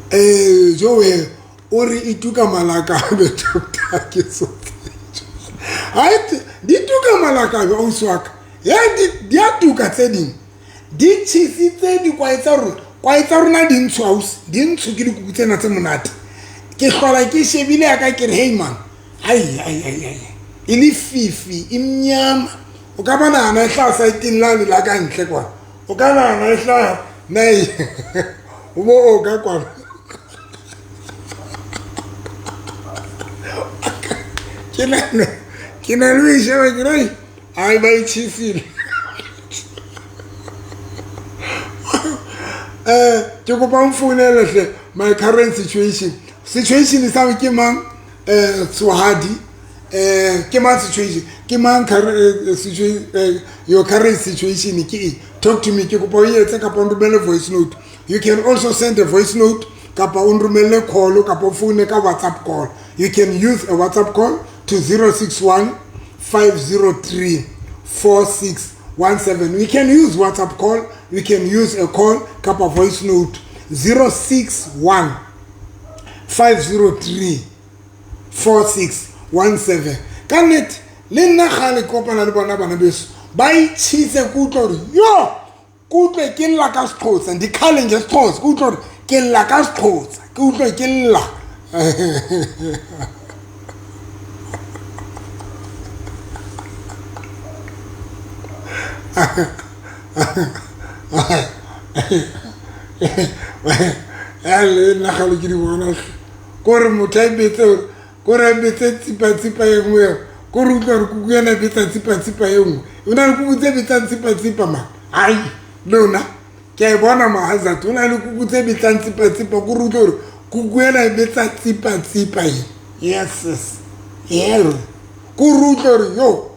Joe o re ituka malakabe doctor ke so hayi di tuka malakabe o swaka ya di atuka tse ding di tshitsitse di kwaetsa rona di ntsho house di ntsho ke dikuku tsena tse monate ke hlola ke shebile ya ka ke re hey man ai ili fifi imnyama o ka bana na hla site la la ka ntle kwa o ka bana hla nei o bo o ka kwa ke na le sheba ke rai ai ba itshifile ke kopa mfounele hle my current situation is how ke mang Swahadi ke mang situation ke mang situation your current situation ke talk to me ke kopa o etse ka pondumele voice note. You can also send a voice note kapa undrumele call kapa phone ka WhatsApp call. You can use a WhatsApp call to 061 503 4617. We can use WhatsApp call, we can use a call kapa voice note 061 503 4617. Kanet le nna gale kopana le bona bana beso ba itshitse kutlo re yo kutlwe ke lla ka Sexhosa ndi challenge Sexhosa kutlo ke lla ka Sexhosa kutlo ke lla ale na gale ke di bona gore motaibetse gore betse tsipa engwe gore utlwa re kukuyana betsa tsipa engwe o na le kukutse betsa tsipa ma ai lona ke a bona mahazat o na le kukutse betsa tsipa gore utlwa re kukuyana betsa tsipa yes yero gore utlwa re yo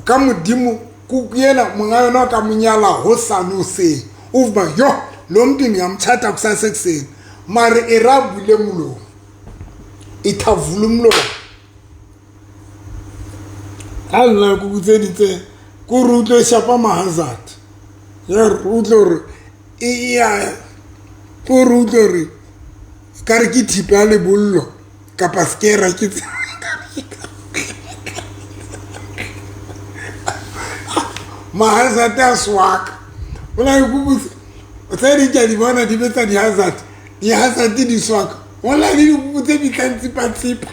ka modimo kukuyana monga yona ka monyala ho sano se uva yo lo mntu ngiyamthatha kusasa ekseni mari erabule mulo ithavula umlomo alla kukutseditse kurutlo shapa mahazard ya rutlo iya kurutlo ri kare ke thipa le bollo ka paskera ke mahazard aswaka ona kukutse tsedi ke di bona di betsa di hazard di swaka wala le kukutse bitlantsipa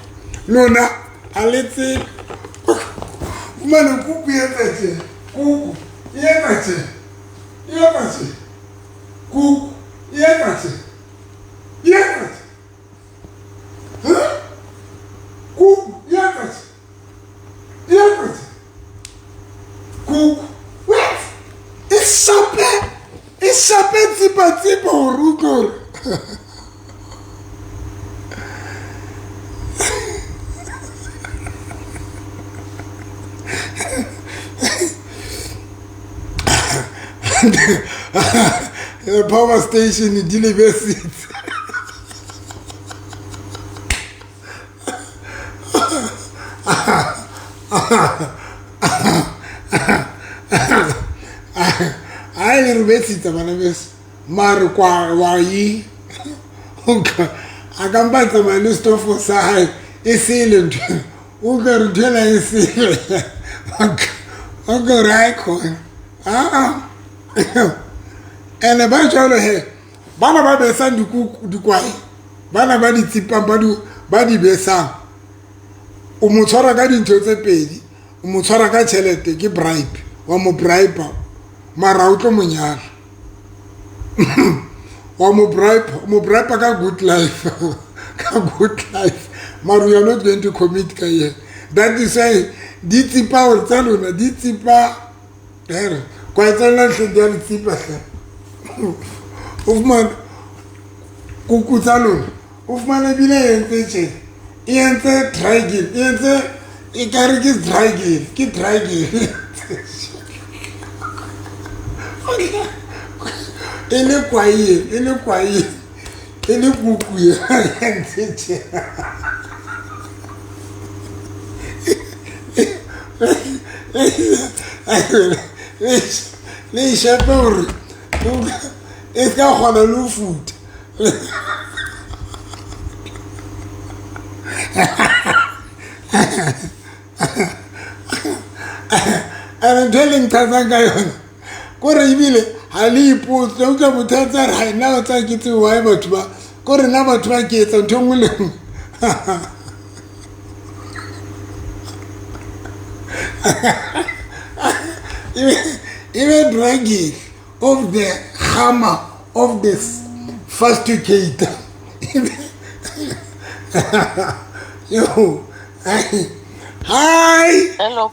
lona aletse mana kuku yetache kuku yetache kuku yetache kuku yetache kuku what isape tsipa uruko the power station in University. I university manabes maru kwa wayi akambata malusto for sahai isile ugarudela isile ogaraiko ene ba jalo he bana ba be sa dikwai bana ba ditsipa ba di besa o mo tshwara ka dintho tse pedi o mo tshwara ka chelete ke bribe wa mo bribe mara o tlo monyala wa mo bribe ka good life mara you are not going to commit ka ye that is why ditsipa o tsalona ditsipa there kwa tsala hle di tsipa ufman kukutsalona ufman bile yente trigil yente ikari ki trigil ele kwaye ele kukuye yente le chapeau est-ce qu'on a le foot And telling Tazanga, Kore ibile, hali ipotse, uka mutatsa rai na otsa kiti wa batho ba. Kore na batho ba ke etsa ntho ngwe le ngwe. Even dragging of the hammer of this fasticator. Yo, hi. Hello,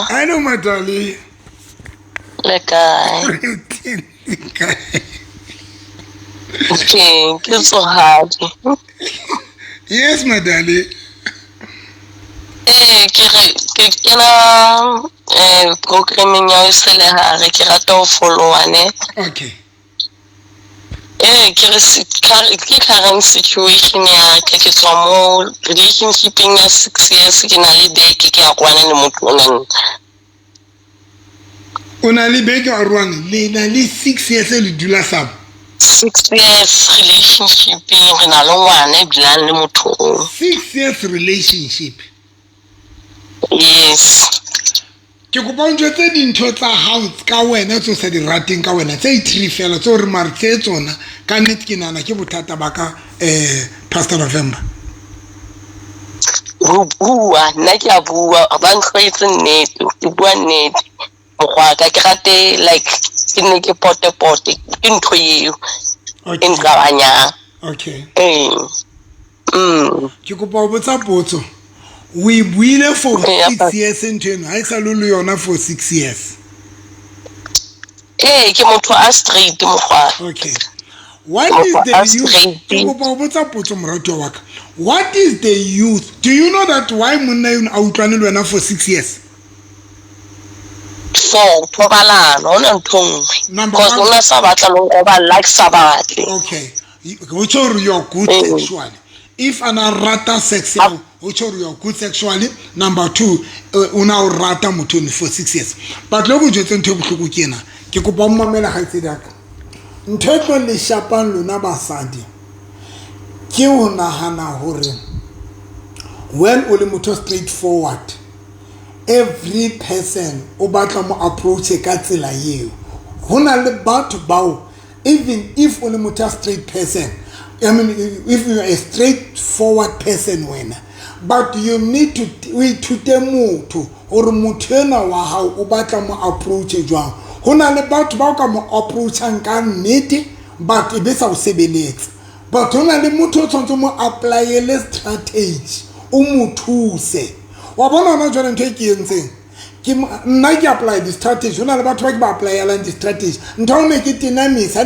Hello, my darling. Thank you so hard. Yes, my darling. Ke kena programming ya isele hare ke rata ho follow ne. Okay. Ke current situation ya ke tswa mo relationship ya 6 years ke na le beke ke a kwana le motho ona. Ona le beke a rwana le na le 6 years le dula sam. 6 years relationship re na le ngwana e bilang le motho. 6 years relationship. Yes. Ke go bontsha tse dintho tsa house ka wena tso sa di rateng ka wena tse itri fela tso re martse tsona ka net ke nana ke bothata ba ka Pastor November. Bua nna ke a bua ba ntlhoetse nnete ke bua nnete mogwa ka ke rate like ke ne ke pote ke ntho eo Okay. en kabanya. Okay. Mm. Ke go pa botsa potso. We buile for 6 years nteno ha isa lolo yona for 6 years. Ke motho a straight mogwa. Okay. What is the youth? Ke go pa botsa potso morato wa ka. What is the youth? Do you know that why monna yona a utlwane le wena for 6 years? So thobalano ona nthongwe Number because one. ona sa batla lo go ba like sa batle. Okay. Which are you're good sexually. If an rata sexual, which are you're good sexually. Number 2, una rata mutoni for 6 years. But logo jetson to buku kena. Ke go ba mmamela ga itse daka. Nthetlo le shapang lona basadi. Ke o nahana hore when o le motho straightforward, every person o batla mo approach ka tsela eo. Hona le batho bao even if o le motho straight person, I mean if you are a straightforward person when, but you need to ithute motho or motho ena wa hao o batla mo approach jwang. Hona le batho ba ka mo approachang ka nnete but e be sa o sebeletse. But hona le motho o tshwantse mo apply le strategy o mo thuse. Wa bona na jwale ntho e ke entseng nna ke apply the strategy hona le batho ba ke ba apply the strategy ntho ne ke tinamisa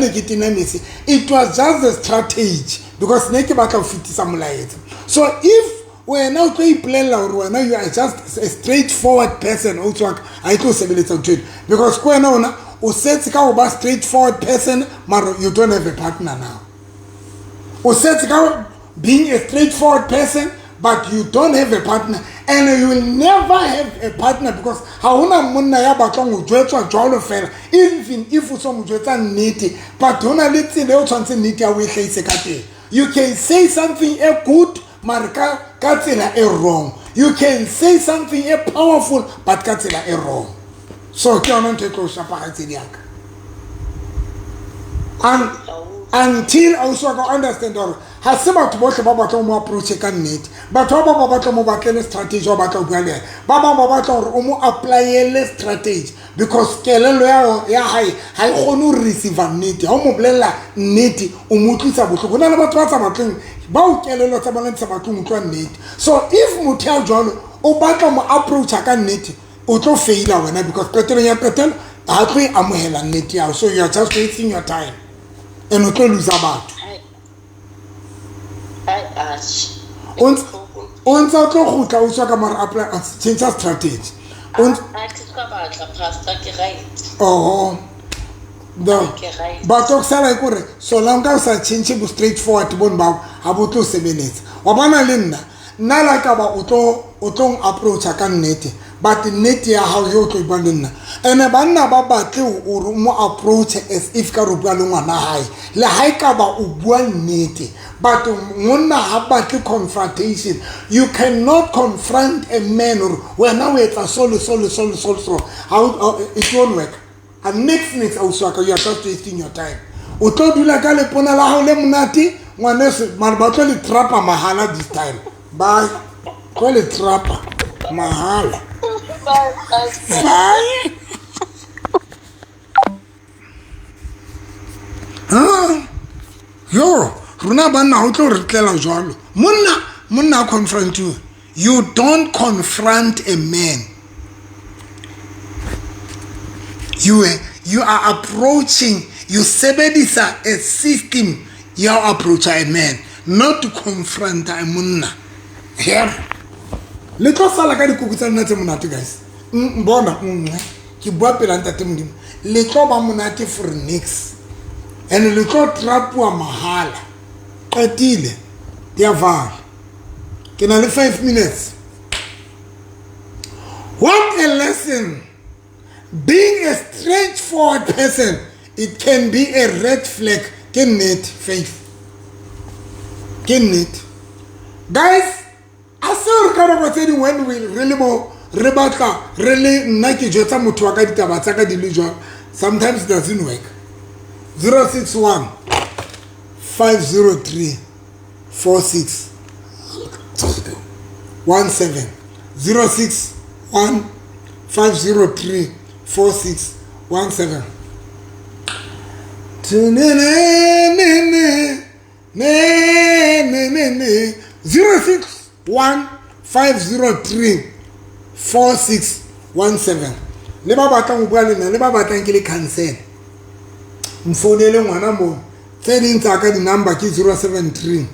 it was just the strategy because ne ke batla go fitisa molaetsa. So if wena o tlo iplela hore wena you are just a straightforward person o tswa I tlo sebeletsa ntho because ko wena ona o setse ka go ba straightforward person mara you don't have a partner now. O setse ka being a straightforward person but you don't have a partner and you will never have a partner because hauna monna ya batlang go jwetswa jwalo fela even if o so mo jwetsa nnete but hona le tsile o tshwantse nnete ya o itlhaise ka teng. You can say something a good marka ka tsela e wrong. You can say something a powerful but ka tsela e wrong. So ke yona ntho e tlo shapa ga tsedi yaka until also go understand or ha se batho bohle ba batla mo approach ka nnete batho ba batla mo batlele strategy ba batla go bua ba batla gore o mo apply le strategy because kelelo ya hae ha e kgone ho receive nnete ha o mo bolella nnete o mo tlisa botlhoko na le batho ba tsa batleng ba o kelelo tsa bona tsa batleng utlwa nnete. So if motho ya jwalo o batla mo approach ka nnete o tlo faila wena because petelo ya petelo ha tlo amohela nnete ya so you are just wasting your time and o tlo lose batho. On sa tlo gutla o tswa ka mara apply change strategy on but o sala ikore so longa o sa change go straightforward bon ba ha bo tlo sebeletsa wa bona le nna la ka ba o tlo approach ka nnete but nnete ya hao yo tlo bua le nna ene banna ba batle o mo approach as if ka re bua le ngwana hae le hae ka ba o bua nnete but monna ha batle confrontation. You cannot confront a man or wena o etsa so how it won't work. And next also you are just wasting your time. O tlo dula ka lepona la hao le monate ngwanese mara ba tlo le trapa mahala this time. Bye. Call it trapa mahala. Bye. Yo, runa banna o tlo re tlela jwalo. Monna confront you. You don't confront a man. You are approaching, you sebedisa a system, you approach a man, not to confront a monna. Here. Let's sala ka dikuku tsa nna tse monate guys. Mbona ke bua pela ntate modimo. Le tlo ba monate for next. And le tlo trapwa mahala. Qetile. Dia vala. Ke na le 5 minutes. What a lesson. Being a straightforward person, it can be a red flag. Can it, faith? Can it? Guys, I saw Karabasedi when we really more rebata, really naki jota mutuaka tabataka delusion. Sometimes it doesn't work. 061 503 46 17 061 503 4617 061 503 4617 le ba batlang go bua le nna le ba batlang ke le cancel mfonele ngwana mo tse ding tsa ka di number ke 073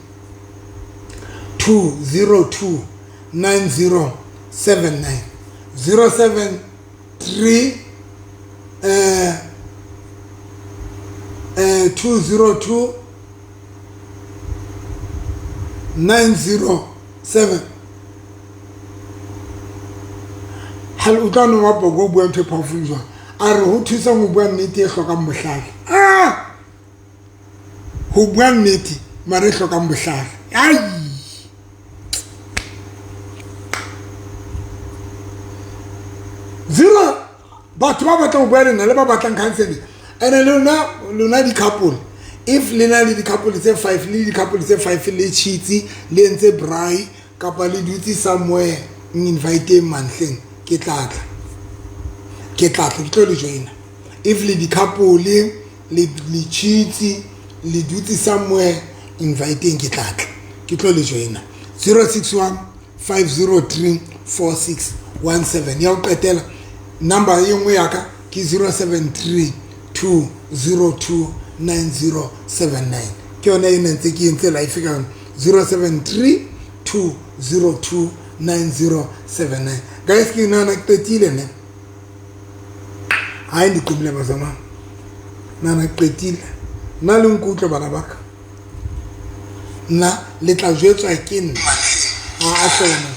202 9079 073 202 907 hal utano wa go bua ntho phafujwa a re ho thusa go bua nnete e hloka mohlala ho bua nnete mare hloka mohlala ai zero batho ba batla go bua le nna le ba batlang counseling ene lona di couple if lena le di couple tse 5 le di couple tse 5 le cheats le ntse braai kapa le dutse somewhere invite manhleng ke tlatla ke tlo le joina if le di couple le cheats le dutse somewhere inviting ke tlo le joina 061 503 4617 ya o qetela number yengwe ya ka ke 073 202 9079 ke yona e ntse ke ntse live ka 073 202 9079 guys ke nana qetile ne ha ndi kumile bazama nana qetile na le nkutlo bana baka na le tla jwetswa ke nna a tsona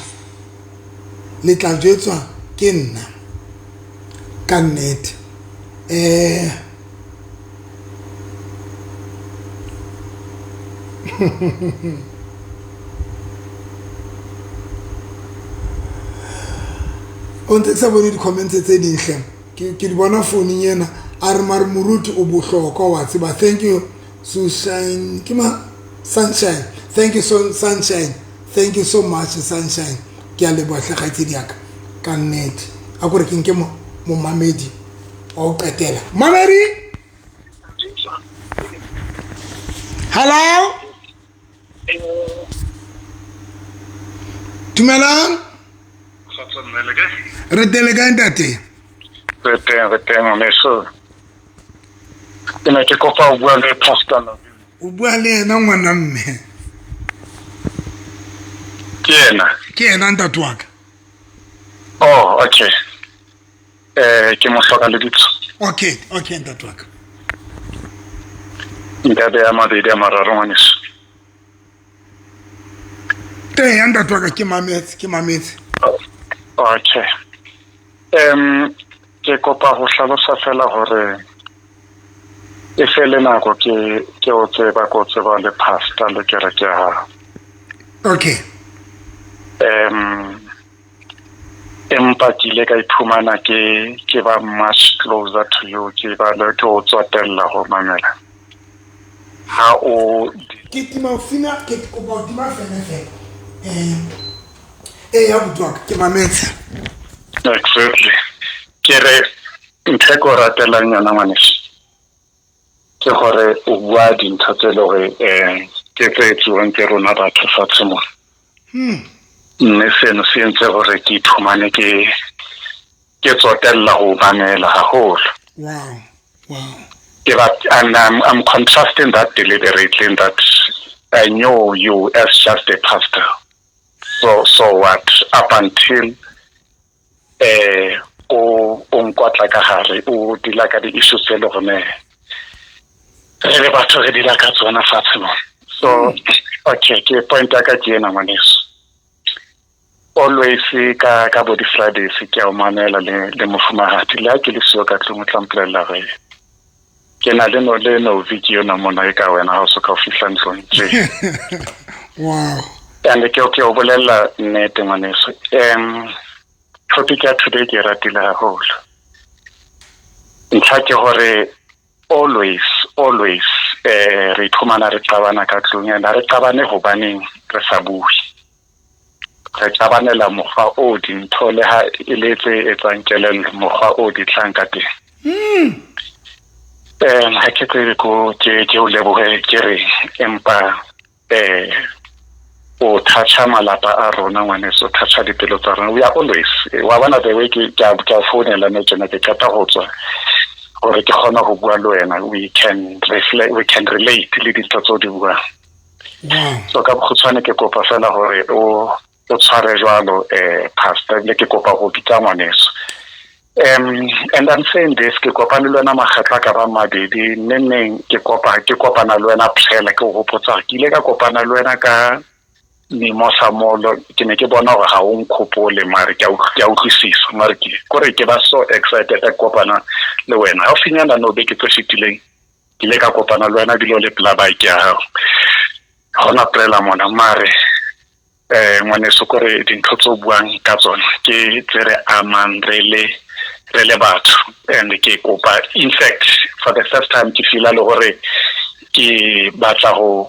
le tla jwetswa ke nna ka nnete on te sa bone di comments tse dintle ke di bona phone yena a re mare moruti o bohlokwa wa tseba thank you sunshine kima sunshine thank you so sunshine thank you so much sunshine ke a leboha tlhagatse diaka ka nnete a gore ke nke mo mamedi o qetela mamedi hello Tumelang re delega ntate re teng meso ina ke kopa o bua le pastor no o bua le ena ngwana mme ke ena ntate wa ka oh okay ke mo hloka le ditso okay ntate wa ka ntate ya mabedi a mararo ngwaneso te ya ntate wa ka ke mametse okay ke kopa go hlalosa fela hore e fele nako ke o tseba le pastor le kereke ha. Okay. Empa ke ile ka iphumana ke ba much closer to you ke ba le ke o tsotella go mamela ha o ke timafina ke kopa timafena ya butwa ke mametse. Exactly. Ke re nthe ko ratelang yana ngwaneso ke gore o bua dintho tse le gore ke tse tsuwang ke rona batho fatshe mo mme seno se entse gore ke iphumane ke tsotella go mamela haholo. Wow. And I'm contrasting that deliberately in that I know you as just a pastor. So what up until o nkwatla ka hare o dila ka di issues tse le gone re batho re dila ka tsona fatshe mo. So okay ke point ya ka ke ena ngwaneso always ka body Fridays ke a mamela le mofumahati le ke le sio ka tlong tlamplela re ke na le no video na mona e ka wena ha o so ka fihla ntlong tje. Wow. And ke o bolela nnete ngwaneso topic ya today ke ratile haholo ntlha ke hore always re iphumana re qabana ka tlong ena re qabane hobaneng re sa bue re qabanela mokgwa o dintho le ha e letse etsang kelello mokgwa o di tlang ka teng ha ke tsebe ko ke o lebohe ke re empa o toucha malapa a rona ngwaneso toucha dipelo tsa rona we are always wa bona the way ke founela ne tsena ke kata go tswa gore ke kgona go bua le wena we can relate le dintho tso di bua. So ka botshwane ke kopa fela gore o tshware jwalo pastor le ke kopa go bitsa ngwaneso and I'm saying this ke kopa le wena magatla ka ba mabedi neng ke kopana le wena phela ke go potsa ke ile ka kopana le wena ka ni mosa molo ke ne ke bona gore ga o nkgopole mare ke a utlwisisa mare ke gore ke ba so excited ka kopana le wena ha o finyana no be ke tsošitileng ke ile ka kopana le wena dilo le pla ba ke a gona prela mona mare ngwaneso gore dintho tso buang ka tsona ke tsere amang re le batho and ke kopa in fact for the first time ke feel le gore ke batla go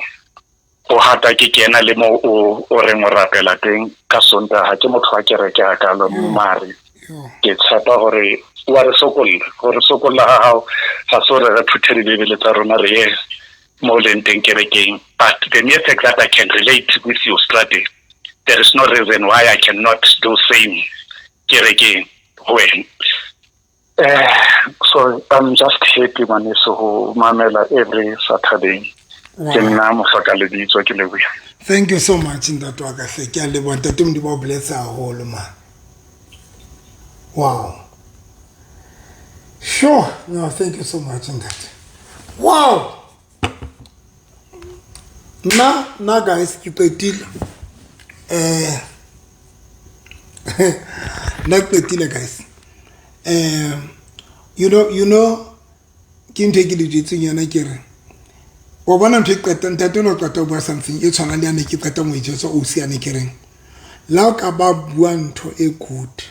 hata ke kena le mo o reng o rapela teng ka sonta ha ke motho wa kereke a ka lo mare ke tshepa gore wa re sokolla ha so re phuthele bebele tsa rona re ye mo lenteng kerekeng but the mere fact that I can relate with you study there is no reason why I cannot do same kerekeng when so I'm just happy man so mamela every Saturday. Wow. Thank you so much in that waka se ke a le bonta tum di bo bless a hole man. Wow. Sure. No, thank you so much in that. Wow. Na guys ki petile na petile guys. You know ki nthe ke di ditse nyana kere o bona ntho qeta ntate no qeta bua something e tshwana le ane ke qeta mo itsetso o siane kereng la o ka ba bua ntho e good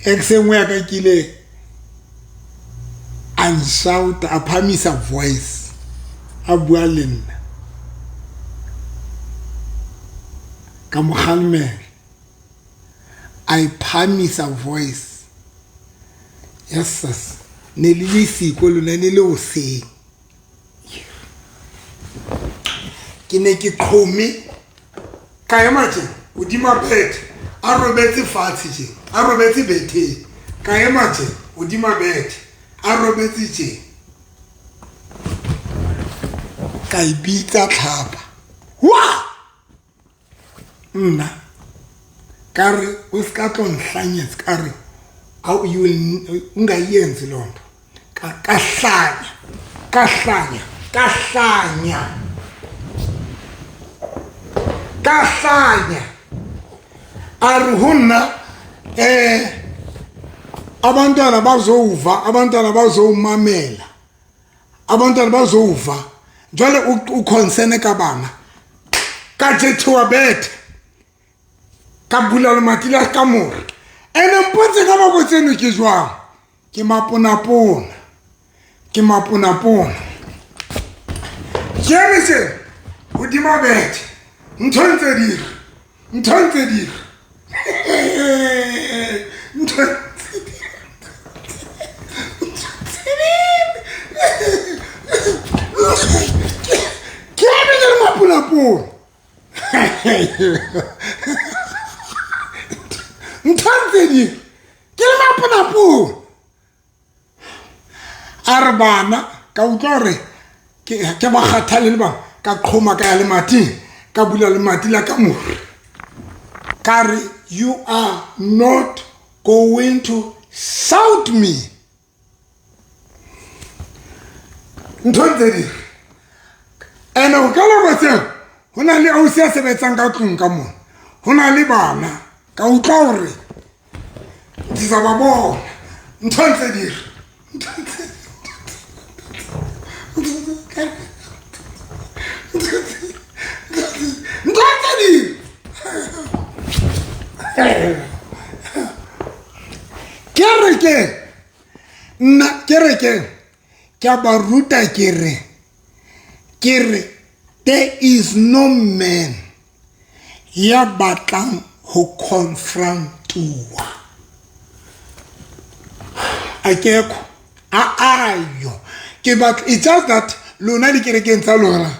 exengwe ka kile and shout a phamisa voice a bua le nna ka mohalme I promise a voice. Yes, yes. Nelili si kolo na nele o se. Kine ki khomi. Kaya mache. Udima bed. Arobeti fati je. Arobeti bete. Kaya mache. Udima bed. Arobeti je. Kai bita tlhapa. Wa! Nna. Kare uskato nhlanye skare au ungayenzi lonto kahlanya ka hlanya a re ho nna abantwana bazouva abantwana bazomamela abantwana bazouva jwale o concern ka bana ka jethiwa bethe ka bula le matila ka more ene mpotse ka ba botseno ke jwang ke maponapona Jemise, udima bet. Ntonze dir. Jemise mapunapu. Ntonze dir. Jemise mapunapu. Arbana, kautore. Ke ba khathale le ba ka khoma ka le mati ka bula le mati la ka more kare you are not going to shout me ntonzeri ena o kala ba tse hona le ausi a sebetsang ka tlung ka mona hona le bana ka utlwa hore diza ba bona ntonzeri Kereke kya baruta kere there is no man ya batlang ho confront tua akeko ayo ke bat it's just that lona di kerekeng tsa lona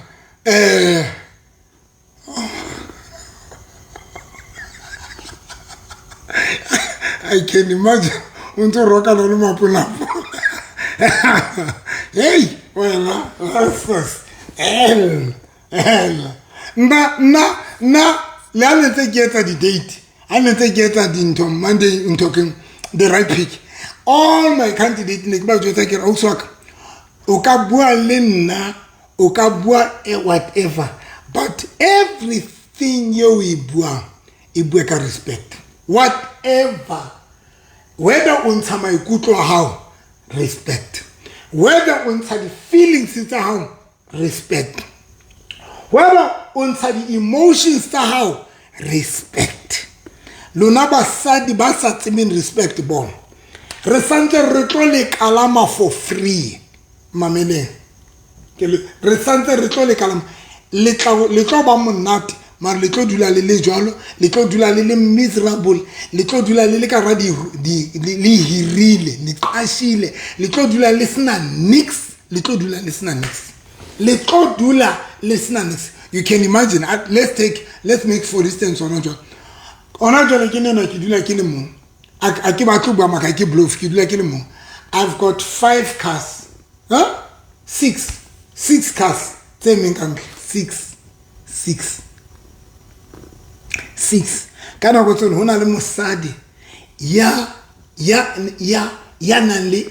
I can imagine unto roka lo mapunapu hey well that's hell na le te get the date and te get the into Monday in talking the right pick all my candidate ne ba jota ke also o ka bua le nna o ka bua whatever but everything you e bua ka respect whatever whether on my ikutlo how respect whether on the feelings tsa how respect whether on the emotions tsa how respect lona basadi ba sa tsemen respect bon re santse re tlo le kalama for free mamele ke re santse re tlo le kalama le tlo ba monate mar le tlo dula le jwalo le tlo dula le miserable le tlo dula le ka radi le hirile le qashile le tlo dula le sna nix le tlo dula le sna nix le tlo dula le sna nix you can imagine let's make for instance ona jwale ke nena ke dula ke le mo a ke ba tlo ba maka ke bluff ke dula ke le mo I've got 5 cars 6 cars tse meng ka 6 kana go tsone hona le mosadi ya nang le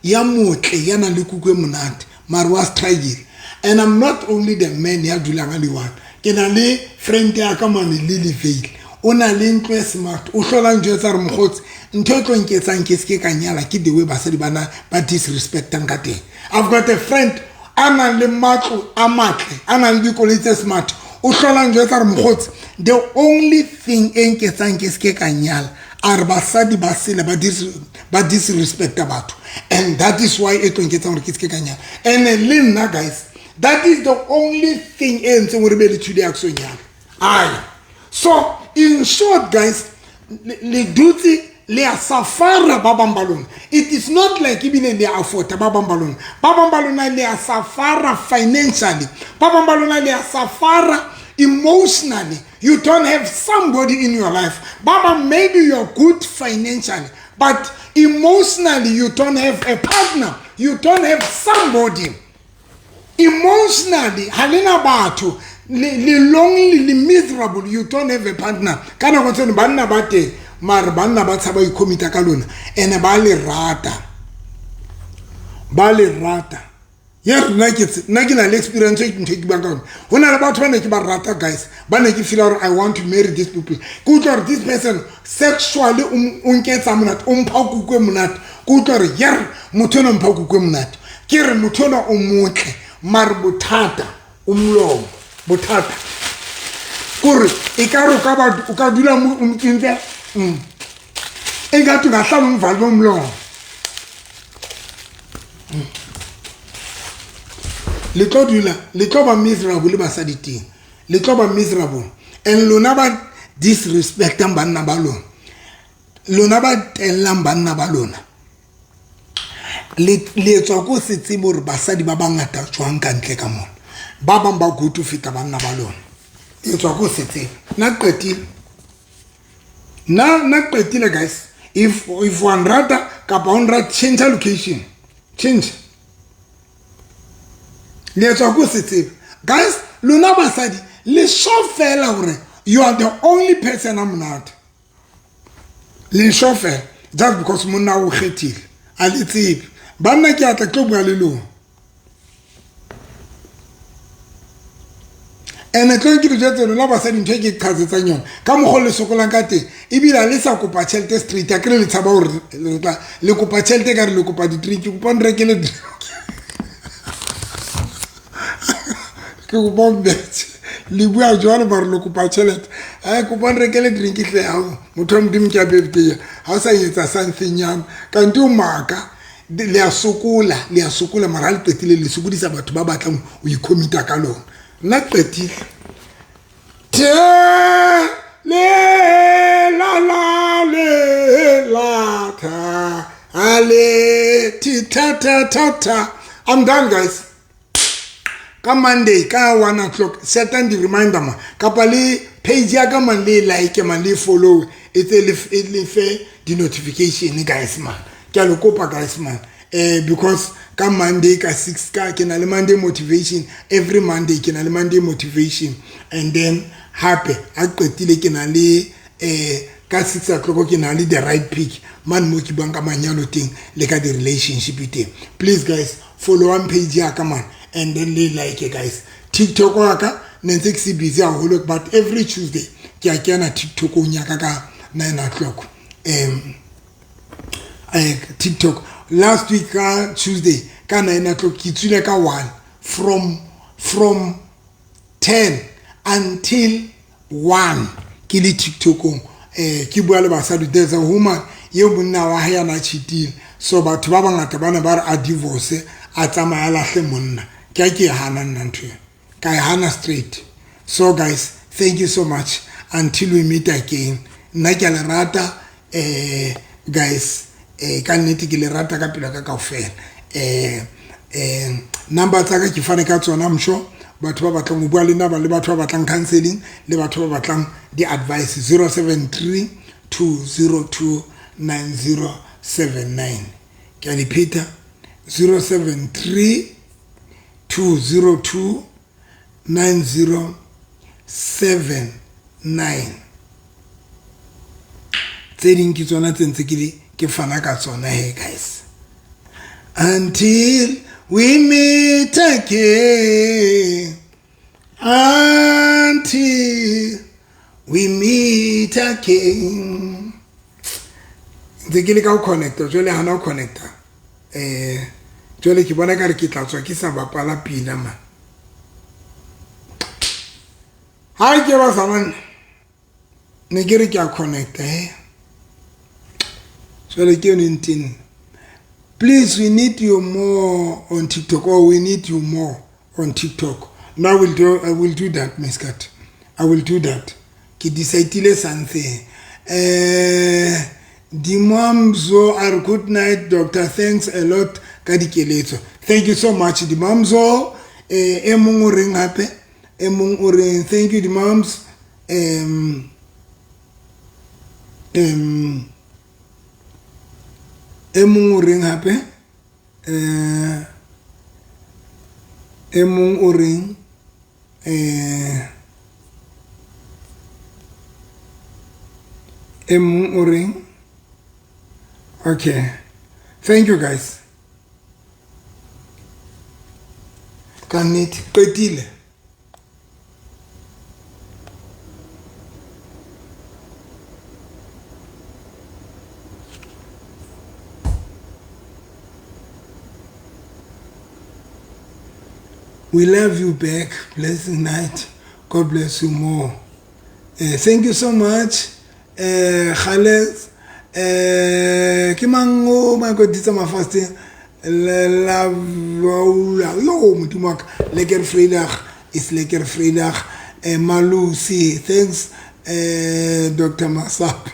ya motle ya nang le kukwe monate mara wa struggle and I'm not only the man ya dulanga le one ke na le friend ya ka mane Lily Veil ona le ntwe smart o hlola ntwe tsa re mogotsi ntwe tlo nketsang ke ske ka nyala ke the way basadi bana ba disrespectang ka teng I've got a friend ana le matlo a matle ana le dikoletse smart o hlola ntwe tsa re mogotsi the only thing enketsang ke ske ka nyala are basadi ba sele ba disrespect batho and that is why e tlo nketsang re ke ske ka nyala and le nna guys that is the only thing entse gore be le tshudi ya ksonyana ai so in short guys le dutse le a safara ba bambalona it is not like ibine le afford ba bambalona le a safara financially ba bambalona le a safara emotionally you don't have somebody in your life baba maybe you're good financially but emotionally you don't have a partner you don't have somebody emotionally halina batho le lonely le miserable you don't have a partner kana go tsene banna ba te mar banna ba tsaba ikomita ka lona ene ba le rata Yeah, nagina experience it take back on. When I about when rata guys, but I feel I want to marry these people. Good or this person sexually unke samunat umpauku munat. Good or yer mutono mpauku munat. Kire mutono umuke marbutata umlo butata. Kuri ikaru kaba ukadula umkinze. Engatu ngahlamu mvalvo umlo. Le club are miserable, basaditi. Le club are miserable. And Lunaba disrespect them banabalon. Lunaba telam banabalona. Le toko sitibur basadi babangata chuankan kekamon. Babamba go to fit banabalon. Le toko siti. Not pretty. Not pretty, guys. If one rata, kapon change location. Change. Let's go sit. Guys, Luna Basadi, le chauffeur, you are the only person I'm not. Le chauffeur, just because Muna will hate it. And it's it. Banaki at the club Galilu. And I can't get to Luna Basadi take it Kazatanyon. Come hold the Sokolangate. Ibila Lisa Copachelte Street, I can't it's about Le Copachelte Gar Lucopa di Trick, you pon regular. Kupon bet libu a joan bar lo kupachelet ay kupon rekele drinki tle aw mutom dim kya bebte hausa yetsa sanfinyam kanti umaka le asukula maral petile le sukudisa batho ba batlang o ikomita ka lona nna petile te le la ta ale ti ta ta. I'm done, guys. Come Monday, ka 1 o'clock, certain the reminder ma. Kapali page ya ka Monday like Monday follow. It fair the notification guys man. Kya lo kopa guys man. Because come Monday ka 6 ka kenale Monday motivation. Every Monday kenale Monday motivation. And then happy. Akpetile kenale ka 6 o'clock kenale the right pick. Man mo ki banka manyalo thing like the relationship ite. Please guys, follow one page ya ka man. And then they like it, guys. TikTok waka nensexy busy a whole but every Tuesday kia na TikTok nyakaka 9 o'clock. TikTok last week Tuesday ka 9 o'clock kitsule ka 1 from 10 until 1 kili TikTok kibwale basadu. There's a woman yebuna wa haya na cheating so batho ba bangata bana ba a divorce a tsamaya lahle monna ke hana nantu kai hana straight. So guys, thank you so much until we meet again. Nna ke le rata guys ka nnete ke le rata ka pela ka kaofela. Number tsa ka ke fane ka tsona msho batho ba batlang go bua le nna ba le batho ba batlang counseling le batho ba batlang di advice 073 202 9079. Ke a repeat 073 202 9079. Tseding ki tsona tsentse ke fana ka tsona he guys. Until we meet again. Until we meet again. Nzekile ka connector jole hana connector. Jole ki bona ka re ke tla tswa ke sa bapala pina man. Ha ke ba saman ne ke re ke a connector jole ke ntin. Please, we need you more on TikTok, or we need you more on TikTok. Now I will do that, Miss Cat. I will do that. Ki decidile something. The Mamzo are good night, doctor. Thanks a lot. Kadikeleto. Thank you so much. The Mamzo. Emung ring happy. Emung ring. Thank you, the moms. Emung ring happy. Emung ring. Emung ring. Okay. Thank you guys. ka nnete qetile we love you back. Blessing night. God bless you more. Thank you so much. Khaled. Kimango, my God, this is my fasting. Love, yo, mutumak. Lekker vrijdag is lekker vrijdag. Malu, see, thanks, Dr. Masap.